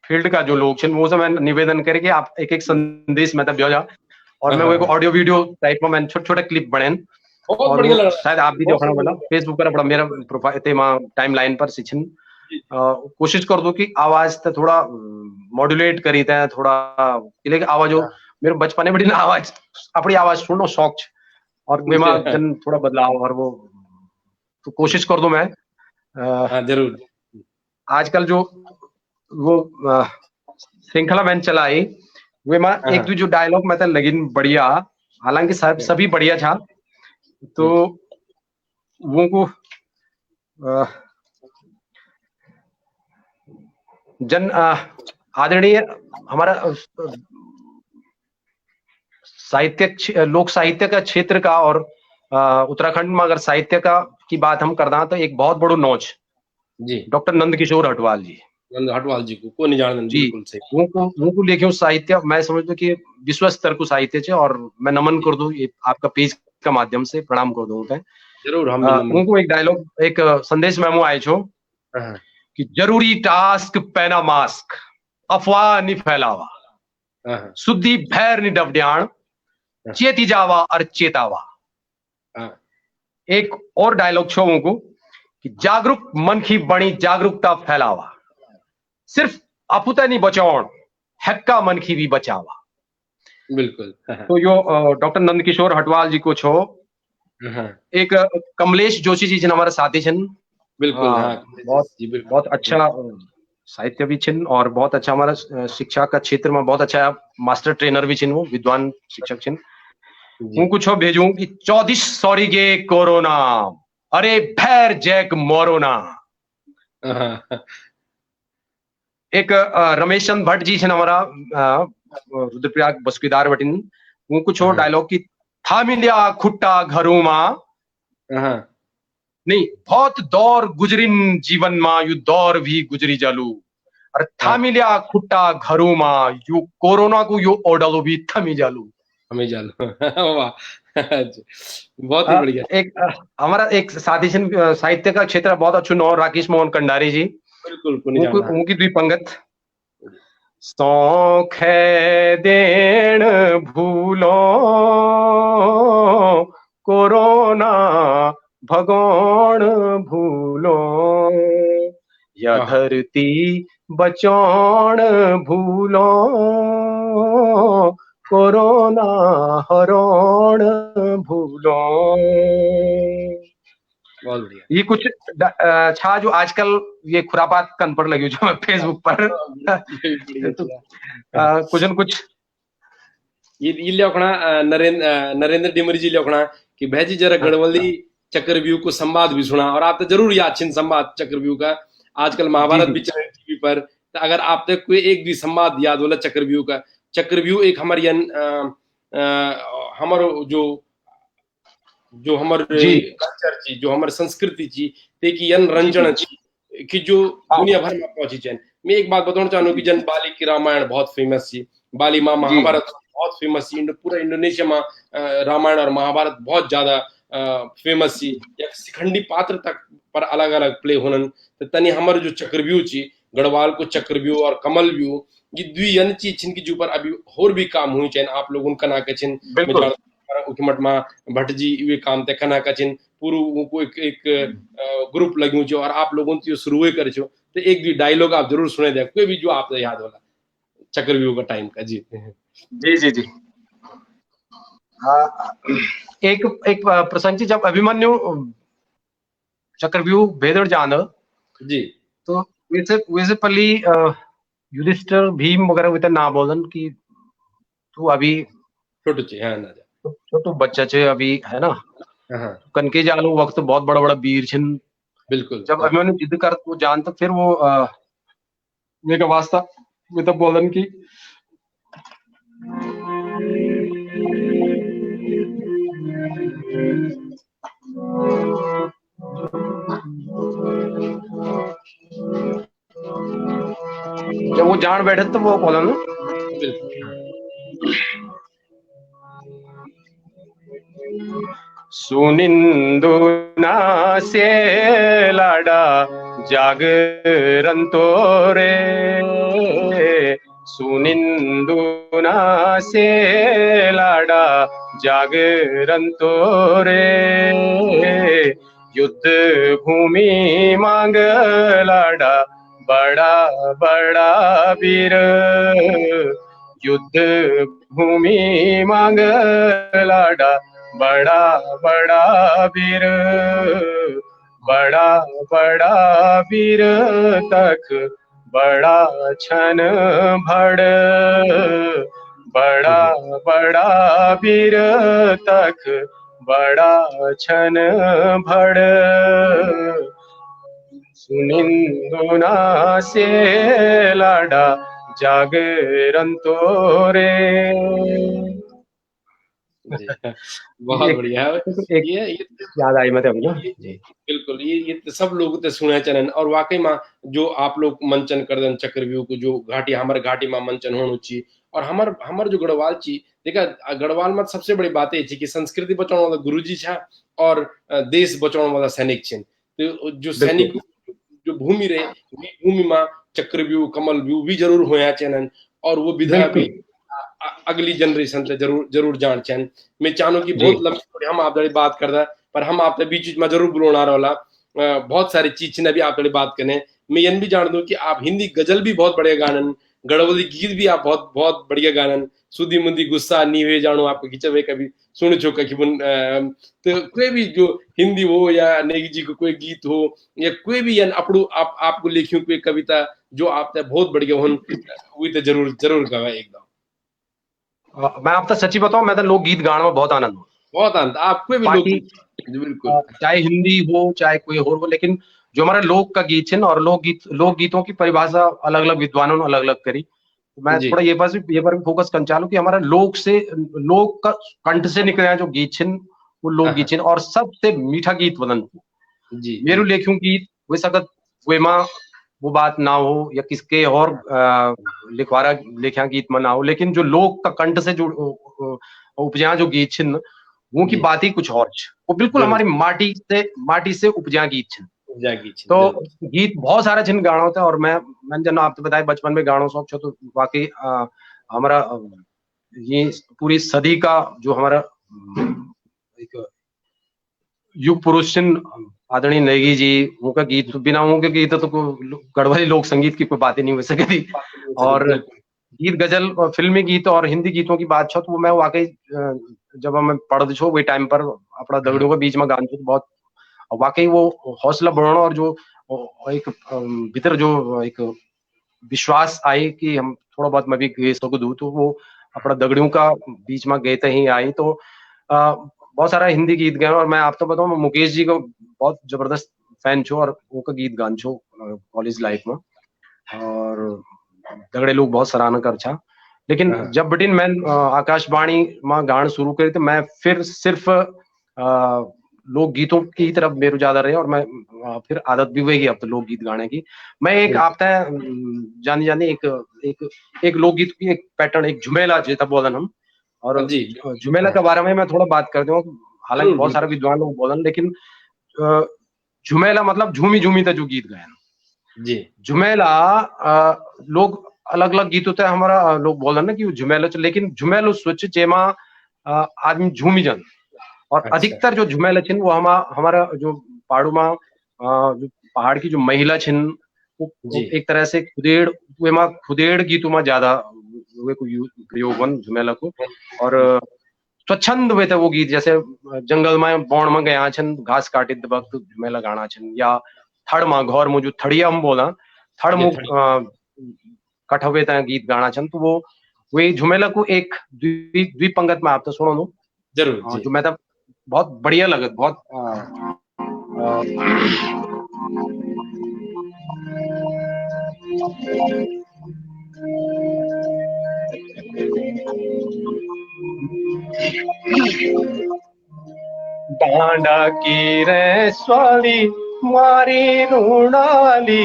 फील्ड का जो लोग वो से मैं निवेदन करे कि आप एक एक संदेश मतलब दिया जा और मैं वो ऑडियो वीडियो टाइप में मैंने छोटे छोटे क्लिप बने बहुत और बढ़िया वो लग रहा शायद आप भी बहुत देखना सुंदर वाला लग फेसबुक पर अपना मेरा प्रोफाइल ते टाइम लाइन पर सिचन कोशिश कर दो कि आवाज तो थोड़ा मॉड्यूलेट करी थे थोड़ा लेकिन आवाज हो मेरे बचपन में बड़ी ना आवाज अपनी आवाज सुनना शौक छ और वे रहा है। जन थोड़ा बदलाव और वो तो कोशिश कर दो मैं हाँ जरूर। आजकल जो वो श्रृंखला मैंने चलाई वे में हाँ, एक दो जो डायलॉग मतलब लगिन बढ़िया हालांकि सब सभी बढ़िया था तो वो को जन आदरणीय हमारा साहित्य लोक साहित्य का क्षेत्र का और उत्तराखंड में अगर साहित्य का की बात हम करना तो एक बहुत बड़ो नौच जी डॉक्टर नंदकिशोर हटवाल जी नंद हटवाल जी को नहीं जानते जी बिल्कुल सही। वो को लेके साहित्य मैं समझता कि विश्व स्तर को साहित्य है और मैं नमन कर दूं ये आपका पेज का माध्यम से प्रणाम कर दूं जरूर हम भी नमन। उनको एक डायलॉग एक संदेश मेमो आए छो हाँ, कि जरूरी टास्क पैना मास्क अफवाह नहीं फैलावा हाँ, सुद्धी भैर नहीं डबड्याण चेती जावा और चेतावा हाँ, एक और डायलॉग छो उनको कि जागरूक मन की बड़ी जागरूकता फैलावा सिर्फ अपुता नहीं बचाओ हक्का मन की भी बचावा बिल्कुल। तो यो डॉक्टर नंदकिशोर हटवाल जी को छो हाँ, एक कमलेश जोशी जी हमारे साथी छन बिल्कुल हाँ बहुत जी बिल्कुल बहुत अच्छा साहित्य भी छिन और बहुत अच्छा हमारा शिक्षा का क्षेत्र में बहुत अच्छा मास्टर ट्रेनर भी छिन वो विद्वान शिक्षक छिन उनको छो भेजूं कि 34 सॉरी गे कोरोना अरे भैर जैक मोरोना एक रमेश चंद भट्ट जी छन हमारा रुद्रप्रयाग बसुकीदार बटिन उनको छो डायलॉग की था मिलिया खुट्टा घरों मा नहीं बहुत दौर गुजरिन जीवन मा यू दौर भी गुजरी जालू और था मिलिया खुट्टा घरों मा यू कोरोना को यू ओडलो भी थमी जालू हमें जालो। वाह बहुत ही बढ़िया। एक हमारा एक साथी छन साहित्य का क्षेत्र बहुत अच्छो नौ राकेश मोहन कंडारी जी बिल्कुल को नहीं जानता। उनकी द्विपंगत सौख देण भूलो कोरोना भगोण भूलो या धरती बचौण भूलो कोरोना हरोण भूलो। बहुत बढ़िया। ये कुछ छा जो आजकल ये खुरापात कन पर लगी जो मैं फेसबुक पर तो, कुछ न कुछ ये लियोखना नरेंद्र डिमरी जी लियोखना कि भैजी जरा गढ़वल्ली चक्रव्यूह को संवाद भी सुना और आप तो जरूर याद छिन संवाद चक्रव्यूह का आजकल महाभारत भी चल टीवी पर तो अगर आप तक कोई एक भी संवाद याद होला चक्रव्यूह का चक्रव्यूह एक हमारी हमारो जो हमारे कल्चर ची जो हमारे संस्कृति ची ते की यन रंजन ची कि जो दुनिया भर में पहुंची चैन। मैं एक बात बताना चाहूँ कि जन बाली की रामायण बहुत फेमस थी बाली माँ महाभारत बहुत फेमस थी पूरा इंडोनेशिया में रामायण और महाभारत बहुत ज्यादा फेमस थी या शिखंडी पात्र तक पर अलग अलग प्ले होनन तो तनी हमारे जो चक्रव्यूह ची गढ़वाल को चक्रव्यूह और कमल व्यू ये द्वियन चीज छिन की जो पर अभी और भी काम हुई चैन आप लोग उनका ना के छिन उखमट में भट्ट जी वे काम ते कना कचिन पूरू को एक ग्रुप लग्यू जो और आप लोगों ने शुरू कर छो तो एक भी डायलॉग आप जरूर सुने दे कोई भी जो आपको याद होला चक्रव्यूह का टाइम का जी जी जी जी एक एक प्रसंग जब अभिमन्यु चक्रव्यूह भेदड़ जान जी तो वैसे वैसे पल्ली युधिष्ठिर भीम वगैरह वे ना बोलन कि तू अभी छोटू ची हाँ ना जा छोटू बच्चा छे अभी है ना, हाँ हाँ कनके जालो वक्त बहुत बड़ा बड़ा वीर छिन। बिल्कुल जब हाँ अभिमन्यु जिद कर वो जान तो फिर वो वे का वास्ता वे तब बोलन की जब वो जान बैठे तो वो बोलन बिल्कुल हाँ सुनिंदु ना से लाडा जागरण तो रे, सुनिंदु ना से लाडा जागरण तो रे, युद्ध भूमि मांग लाडा बड़ा बड़ा वीर, युद्ध भूमि मांग लाडा बड़ा बड़ा वीर, बड़ा बड़ा वीर तक बड़ा छन भड़, बड़ा बड़ा वीर तक बड़ा छन भड़, सुनिंदु ना से लाडा जागरण तो रे। जी बहुत बढ़िया है एक ये याद आई मतलब ना ये जी बिल्कुल ये तो सब लोग तो सुने चलन और वाकई में जो आप लोग मंचन कर देन चक्रव्यूह को जो घाटी हमारे घाटी में मंचन होनु ची और हमर हमर जो गढ़वाल ची देखा गढ़वाल में सबसे बड़ी बात ये कि संस्कृति बचाने वाला गुरुजी छा और देश बचाने वाला सैनिक छिन तो जो सैनिक बिल्कुल जो भूमि रहे वी भूमि में चक्रव्यूह कमल व्यूह भी जरूर होया चनन और वो विधा भी बिल्कुल अगली जनरेशन से जरूर जरूर जान चैन मैं चाहूँ कि जी बहुत लंबी हम आप बात करदा पर हम आप बीच में जरूर बुलाना रहा बहुत सारी चीज ने भी आप बात करें मैं यन भी जान दूं कि आप हिंदी गजल भी बहुत बढ़िया गानन गढ़वाली गीत भी आप बहुत बहुत बढ़िया गानन सुधी मुंदी गुस्सा नी हुए जानो आपको खिंचवे कभी सुन चो कि तो कोई भी जो हिंदी हो या नेगी जी को कोई गीत हो या कोई भी यन अपड़ू आप आपको लिखियो कोई कविता जो आप बहुत बढ़िया हो वो तो जरूर जरूर गवा एकदम मैं आपको सच्ची बताऊं मैं तो लोकगीत गाने में बहुत आनंद हूँ। बहुत अंत आपको भी लोग बाकी बिल्कुल चाहे हिंदी हो चाहे कोई और हो, लेकिन जो हमारा लोक का गीत है ना और लोकगीतों की परिभाषा अलग अलग विद्वानों ने अलग अलग करी, तो मैं जी थोड़ा ये पर भी फोकस करना चाहूँ कि हमारा लोक का कंठ से निकले हैं जो गीत छिन वो लोकगीत छिन और सबसे मीठा गीत वदन जी मेरू लेख्यूं गीत वे सकत वे माँ वो बात ना हो या किसके और लिखवारा लेख्या गीत में ना हो, लेकिन जो लोक का कंठ से जो उपजा जो गीत छिन वो की जी बात ही कुछ और छ। वो बिल्कुल जरूर हमारी माटी से उपजा गीत छिन। जागी छी तो जरूर गीत बहुत सारे छिन गानों थे और मैंने जन आपको बताया बचपन में गानों शौक छो तो वाकई हमारा ये पूरी सदी का जो हमारा एक युग पुरुष छिन आदरणीय नेगी जी उनका गीत बिना उनके गीत तो गढ़वाली लोक संगीत की कोई बात ही नहीं हो सकेगी। और बिल्कुल गीत गजल और फिल्मी गीत और हिंदी गीतों की बात छो तो वो मैं वाकई जब मैं पढ़ छो वही टाइम पर अपना दगड़ों के बीच में गान छो तो बहुत वाकई वो हौसला बढ़ाना और जो एक भीतर जो एक विश्वास आई कि हम थोड़ा बहुत मैं भी गे सकूं दूं तो वो अपना दगड़ियों का बीच में गए ही आई तो बहुत सारा हिंदी गीत गए और मैं आप तो बताऊं मुकेश जी को बहुत जबरदस्त फैन छो और उनका गीत गान छो कॉलेज लाइफ में और दगड़े लोग बहुत सराहना कर छा। लेकिन जब बटिन मैं आकाशवाणी में गान शुरू करी तो मैं फिर सिर्फ लोक गीतों की तरफ मेरू ज्यादा रहे और मैं फिर आदत भी हुई अब तो लोक गीत गाने की। मैं एक आपता जानी जानी एक एक लोकगीत की एक पैटर्न एक झुमेला जेता बोलन हम और जी झुमेला के बारे में मैं थोड़ा बात कर दूं हालांकि जरूर बहुत सारे विद्वान लोग बोलन लेकिन झुमेला मतलब झूमी झूमी तक जो गीत गायन जी झुमेला लोग अलग अलग गीत होते हैं हमारा लोग बोलन ना कि झुमेला लेकिन झुमेलो स्वच्छ जेमा आदमी झूमी जन और अच्छा अधिकतर जो झुमेला छिन वो हमारा जो पहाड़ों में जो पहाड़ की जो महिला छिन वो जी एक तरह से खुदेड़ गीतों में ज्यादा वे को प्रयोग वन झुमेला को और स्वच्छंद हुए थे वो गीत, जैसे जंगल में बोण में गया छन घास काटी वक्त झुमेला गाना छन, या थड़ में घोर में जो थड़िया हम बोला थड़ में कठवे ता गीत गाना छन, तो वो वे झुमेला को एक द्विपंगत में आप तो सुनो दो जरूर जो मैं तो बहुत बढ़िया लगत, बहुत डांडा की रे स्वाली मारी रूणाली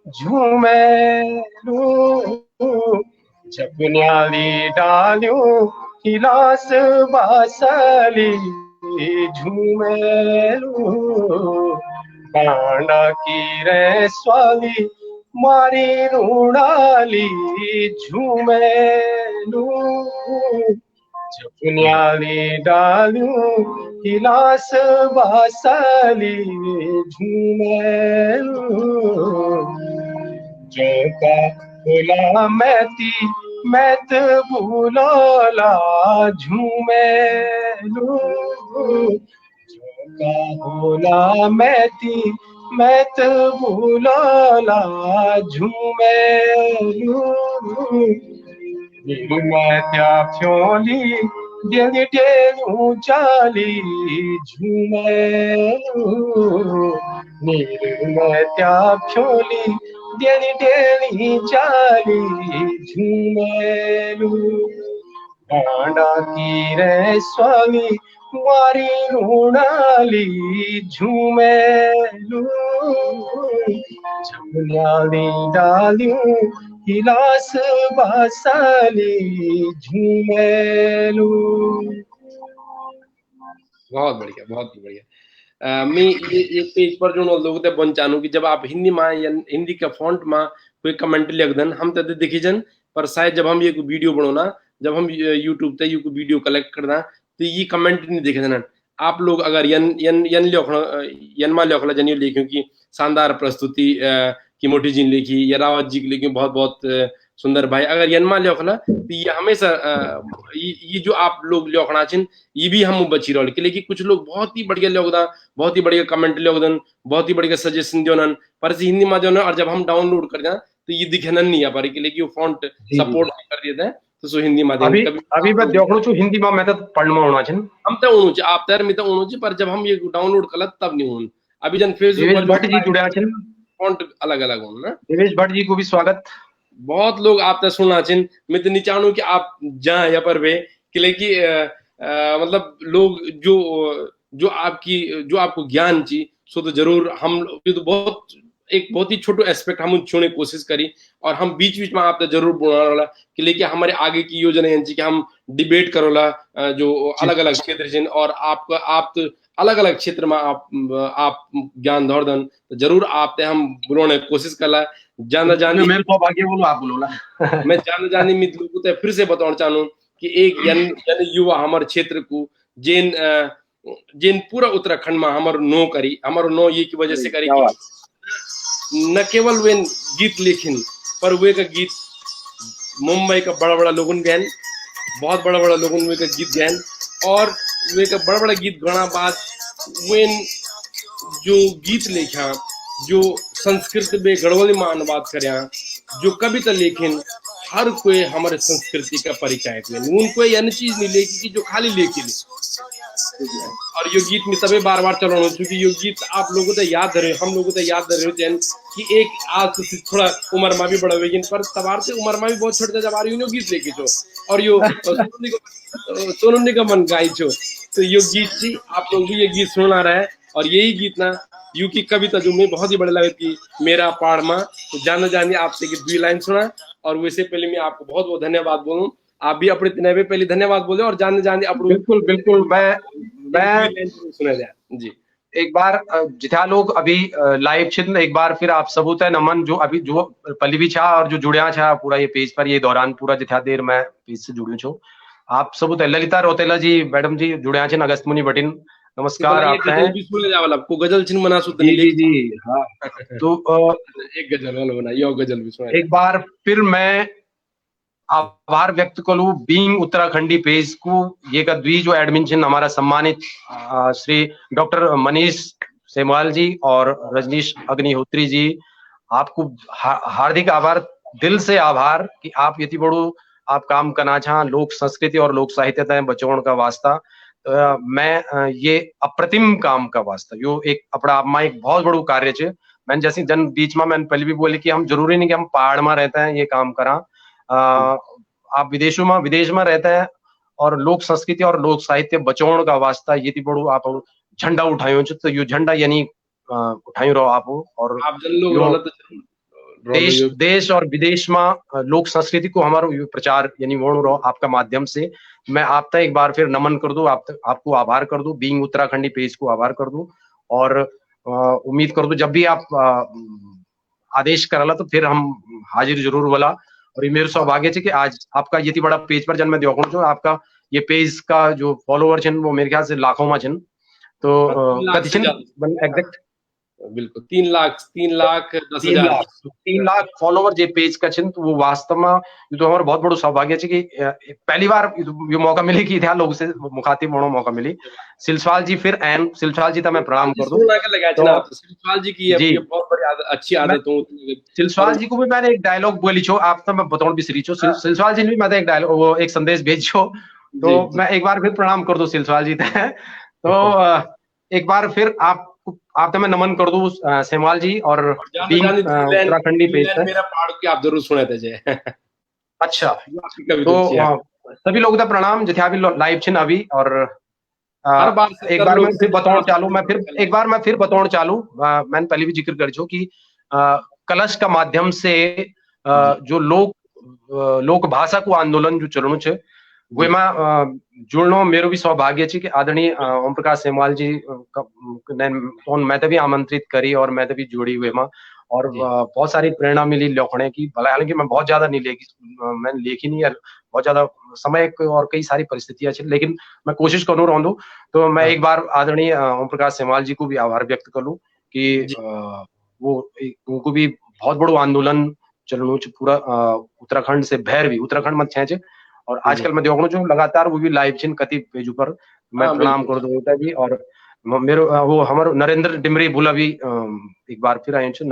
झूमेलू जपन्याली डालियों हिलास बासली झूमेलू डांडा की रे स्वाली मारी रूणाली झूमेलू जपन्याली डालियों हिलास बासली झूमेलू जोका बोला मैत भूलोला झूमेलू जोका बोला मैत भूलोला झूमेलू मैं त्या फ्योली डेली डेलू चाली झूमेलू मैं त्या फ्योली डेली चाली झूमेलू डांडा की रे स्वामी मारी रूणाली झूमेलू झूल्याली डालियों हिलास बासली झूमेलू। बहुत बढ़िया, बहुत बढ़िया। मैं ये पेज पर जो लोग ते बंचानु कि जब आप हिंदी में या हिंदी के फॉन्ट में कोई कमेंट लिख दन हम तद देखी जन, पर शायद जब हम ये वीडियो बनाना, जब हम यूट्यूब ते ये वीडियो कलेक्ट करना तो ये कमेंट नहीं देखे जन। आप लोग अगर यनमा लिखला जनियो लिखो कि शानदार प्रस्तुति की मोटी जी लिखी या रावत जी की लिखी बहुत बहुत सुंदर भाई, अगर यनमा लिखला तो ये हमेशा ये जो आप लोग लिखना छिन ये भी हम बची रह, लेकिन कुछ लोग बहुत ही बढ़िया लिखदा, बहुत ही बढ़िया कमेंट लिखदन, बहुत ही बढ़िया सजेशन देनन, पर हिंदी में जो ना और जब हम डाउनलोड कर जा तो ये दिखनन नहीं आ पारे कि वो फॉन्ट सपोर्ट नहीं कर देते हैं, तो सो हिंदी में अभी मैं देखो छु हिंदी में मैं तो पढ़ना होना छिन हम तो उनु आप तर में तो उनु पर जब हम ये डाउनलोड कल तब नहीं होन। अभी जन फेसबुक पर भट्ट जी जुड़े छिन फॉन्ट अलग-अलग होन ना। देवेश भट्ट जी को भी स्वागत। बहुत लोग आप तक सुनना छिन, मैं तो नहीं चाहूँ कि आप जाए यहाँ पर वे कि मतलब लोग जो आपको ज्ञान ची सो तो जरूर हम तो बहुत ही छोटो एस्पेक्ट हम छूने की कोशिश करी, और हम बीच बीच में आप तक जरूर बोलने वाला कि लेकिन हमारे आगे की योजना है कि हम डिबेट करोला जो अलग अलग क्षेत्र छिन, और आप अलग अलग क्षेत्र में आप ज्ञान धौरदन तो जरूर आप ते हम बुलाने की कोशिश करला। जाना जानी मेरे को आगे बोलो, आप बोलो ना। मैं जाना जानी मित्रों को फिर से बताना चाहूँ कि एक यानी युवा हमारे क्षेत्र को जिन पूरा उत्तराखंड में हमारो नो ये की वजह से करी कि न केवल वे गीत लिखिन पर वे का गीत मुंबई का बड़ा बड़ा लोगों गैन, बहुत बड़ा बड़ा लोगों वे का गीत गैन, और वे का बड़ा बड़ा गीत गाना बाद वे जो गीत लिखा, जो संस्कृत में गढ़वाली में अनुवाद करया, जो कविता लेखिन, हर कोई हमारे संस्कृति का परिचय उनको यानी चीज नहीं लेगी कि जो खाली लेकिन, और ये गीत में तबे बार बार चलाना क्योंकि ये गीत आप लोगों को याद रहे, हम लोगों को याद रहे कि एक आज थोड़ा उम्र में भी बड़ा हुए पर तबार से उम्र में भी बहुत छोटे जब आ रही गीत लेके छो, और यो सोनू निगम गाई छो, तो ये गीत थी आप लोग भी ये गीत सुना रहे हैं, और यही गीत ना यू की कविता जो मैं बहुत ही बड़े लगे कि मेरा पाड़ माँ, तो जाना जानिए आपसे कि 2 लाइन सुना, और वैसे पहले मैं आपको बहुत बहुत धन्यवाद बोलूं, आप भी अपने तिनवे पहले धन्यवाद बोले, और जाने जाने बिल्कुल बिल्कुल मैं सुना जाए जी। एक बार जितना लोग अभी लाइव छिन एक बार फिर आप सबूत है नमन जो अभी जो पल्लवी छा और जो जुड़िया छा पूरा ये पेज पर ये दौरान पूरा जितना देर मैं पेज से जुड़ू छो, आप सबूत है ललिता रोतेला जी मैडम जी जुड़िया छिन अगस्त मुनि बटिन नमस्कार आप हैं आपको गजल छिन मना सुत जी जी हाँ तो एक गजल वाला बना यो गजल भी सुना। एक बार फिर मैं आभार व्यक्त करूं बीइंग उत्तराखंडी पेज को ये का द्वि जो एडमिन छिन हमारा सम्मानित श्री डॉक्टर मनीष सेमवाल जी और रजनीश अग्निहोत्री जी, आपको हार्दिक आभार, दिल से आभार कि आप इतनी बड़ो आप काम करना चाह लोक संस्कृति और लोक साहित्य तय बचाने का वास्ता। मैं ये अप्रतिम काम का वास्ता यो एक अपना आप में एक बहुत बड़ो कार्य है। मैंने जैसे जन बीच में मैंने पहले भी बोली कि हम जरूरी नहीं कि हम पहाड़ में रहते हैं ये काम करा, आप विदेश में रहते हैं और लोक संस्कृति और लोक साहित्य बचाने का वास्ता ये बड़ो आप झंडा उठायो तो यो झंडा यानी उठायो रहो आप और आप जन लोग देश और विदेश में लोक संस्कृति को हमारो प्रचार यानी वो रहो आपका माध्यम से। मैं आप तक एक बार फिर नमन कर दूं, आपको आभार कर दूं, बीइंग उत्तराखंडी पेज को आभार कर दूं और उम्मीद कर दूं जब भी आप आदेश करला तो फिर हम हाजिर जरूर बोला। और ये मेरे सौभाग्य है कि आज आपका ये बड़ा पेज पर जन मैं देखूं जो आपका ये पेज का जो फॉलोवर छिन वो मेरे ख्याल से लाखों में छिन, तो एग्जैक्ट बिल्कुल 3 लाख 10,000 फॉलोवर जे पेज का छिन, तो वो वास्तव में ये तो हमारा बहुत बड़ा सौभाग्य है कि पहली बार ये मौका मिले कि इतना लोग से मुखातिब होने मौका मिली। सिलसवाल जी फिर एन सिलसवाल जी मैं प्रणाम कर दूं। तो सिलसवाल जी की ये बहुत बड़ी अच्छी आदत हो। सिलसवाल जी को भी मैंने एक डायलॉग बोली छो, आप तो मैं बताऊं बिसरी छो। सिलसवाल जी ने भी मैं एक डायलॉग वो एक संदेश भेज छो, तो मैं एक बार फिर प्रणाम कर दूं सिलसवाल जी तक। तो एक बार फिर आप तो मैं नमन कर दूं सेमवाल जी और उत्तराखंडी पेज पे मेरा पहाड़ की आप जरूर सुने थे। अच्छा, तो सभी लोग का प्रणाम जिथे अभी लाइव छिन अभी। और एक बार मैं फिर बताऊं चालू मैंने पहले भी जिक्र कर छो कि कलश का माध्यम से जो लोक भाषा को आंदोलन जो चलणु छे वे में जुड़नो मेरो भी सौभाग्य है कि आदरणीय ओम प्रकाश सेमवाल जी मैं भी आमंत्रित करी और मैं भी जुड़ी हुए में और बहुत सारी प्रेरणा मिली लिखने की। भला हालांकि मैं बहुत ज्यादा नहीं मैंने लिखी नहीं, बहुत ज्यादा समय और कई सारी परिस्थितियां थी, लेकिन मैं कोशिश करूँ रहूं। तो मैं एक बार आदरणीय ओम प्रकाश सेमवाल जी को भी आभार व्यक्त करूं कि वो उनको भी बहुत बड़ो आंदोलन चलणु पूरा उत्तराखंड से भैर भी उत्तराखंड में छे। और आजकल मैं देखो जो लगातार वो भी लाइव छिन कति पेज पर मैं प्रणाम कर दूं भी। और मेरो वो हमारो नरेंद्र डिमरी भूला भी एक बार फिर आए तो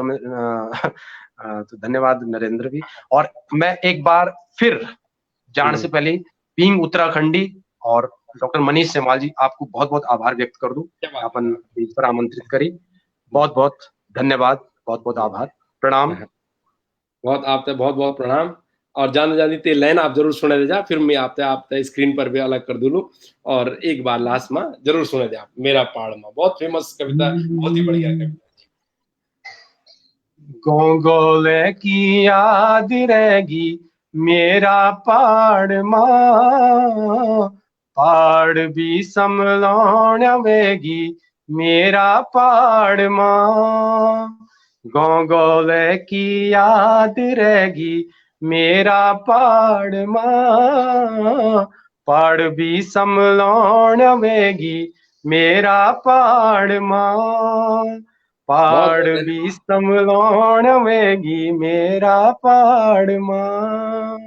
धन्यवाद नरेंद्र भी। और मैं एक बार फिर जान से पहले बीइंग उत्तराखंडी और डॉक्टर मनीष सेमवाल जी आपको बहुत बहुत आभार व्यक्त कर दूं, अपन पेज पर आमंत्रित करी। बहुत बहुत धन्यवाद, बहुत बहुत आभार, प्रणाम। बहुत बहुत प्रणाम। और जानी ते लाइन आप जरूर सुने दे जा, फिर मैं आपते स्क्रीन पर भी अलग कर दूं और एक बार लास्ट में जरूर सुने दे आप मेरा पहाड़ में। बहुत फेमस कविता, बहुत ही बढ़िया कविता। गोंगोले की याद रहेगी मेरा पहाड़ मां, पहाड़ भी संभलावेगी मेरा पहाड़ मां। गोंगोले की याद रहेगी मेरा पहाड़ मां, पहाड़ भी संभलावेगी मेरा पहाड़ मां, पहाड़ भी संभलावेगी मेरा पहाड़ मां।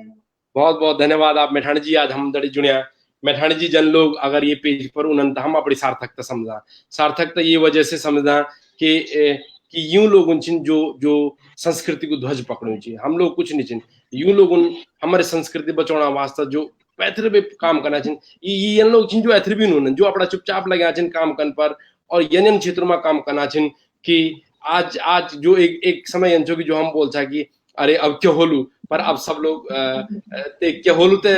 बहुत बहुत धन्यवाद आप मेठाणी जी, आज हम दड़ी जुड़िया। मेठाणी जी जन लोग अगर ये पेज पर उन्नत हम अपनी सार्थकता समझा, सार्थकता ये वजह से समझा कि यूं लोग जो संस्कृति को ध्वज पकड़ू चाहिए। हम लोग कुछ नहीं चाहिए, यूं लोग हमारे संस्कृति बचाना वास्ता जो पैथर भी काम करना चाहिए। ये लोग जो एथर भी नहीं जो अपना चुपचाप लगे काम करने पर और यन क्षेत्रों में काम करना चाहिए कि आज जो एक समय जो कि जो हम बोल था कि अरे अब क्या होलू, पर अब सब लोग क्या होलू ते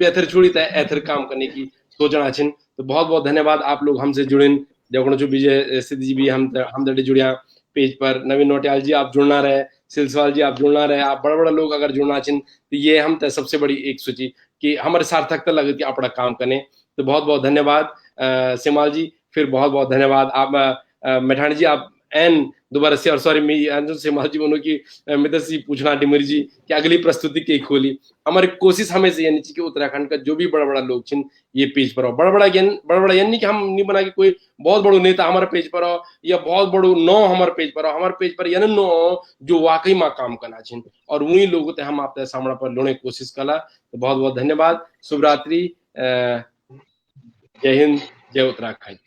पैथर छोड़ी ते एथर काम करने की सोचना चाहिए। तो बहुत बहुत धन्यवाद आप लोग हमसे जुड़े। देखो जो विजय सिद्धि जी भी हम दड़े जुड़िया पेज पर, नवीन नोटियाल जी आप जुड़ना रहे, सिलसवाल जी आप जुड़ना रहे, आप बड़ा लोग अगर जुड़ना चाहिए तो ये हम तय सबसे बड़ी एक सूची कि हमारे सार्थकता लगे कि अपना काम करें। तो बहुत बहुत धन्यवाद सेमवाल जी, फिर बहुत बहुत धन्यवाद आप मेठाणी जी। आप एन दोबारा से और सॉरी मैं अंजुन से माजी बनो की मित्र से पूछना डिमरी जी कि अगली प्रस्तुति के खोली हमारी कोशिश हमेशा यानी कि उत्तराखंड का जो भी बड़ा बड़ा लोग छिन ये पेज पर हो बड़ा बड़ा यानी कि हम नहीं बना कि कोई बहुत बड़ो नेता हमारे पेज पर हो या बहुत बड़ो नो हमारे पेज पर हो हमारे पेज पर यानी नो जो वाकई में काम करना छिन और वही लोगों ते हम आपके सामने पर लोने की कोशिश कला तो बहुत बहुत धन्यवाद शुभ रात्रि जय हिंद जय उत्तराखंड।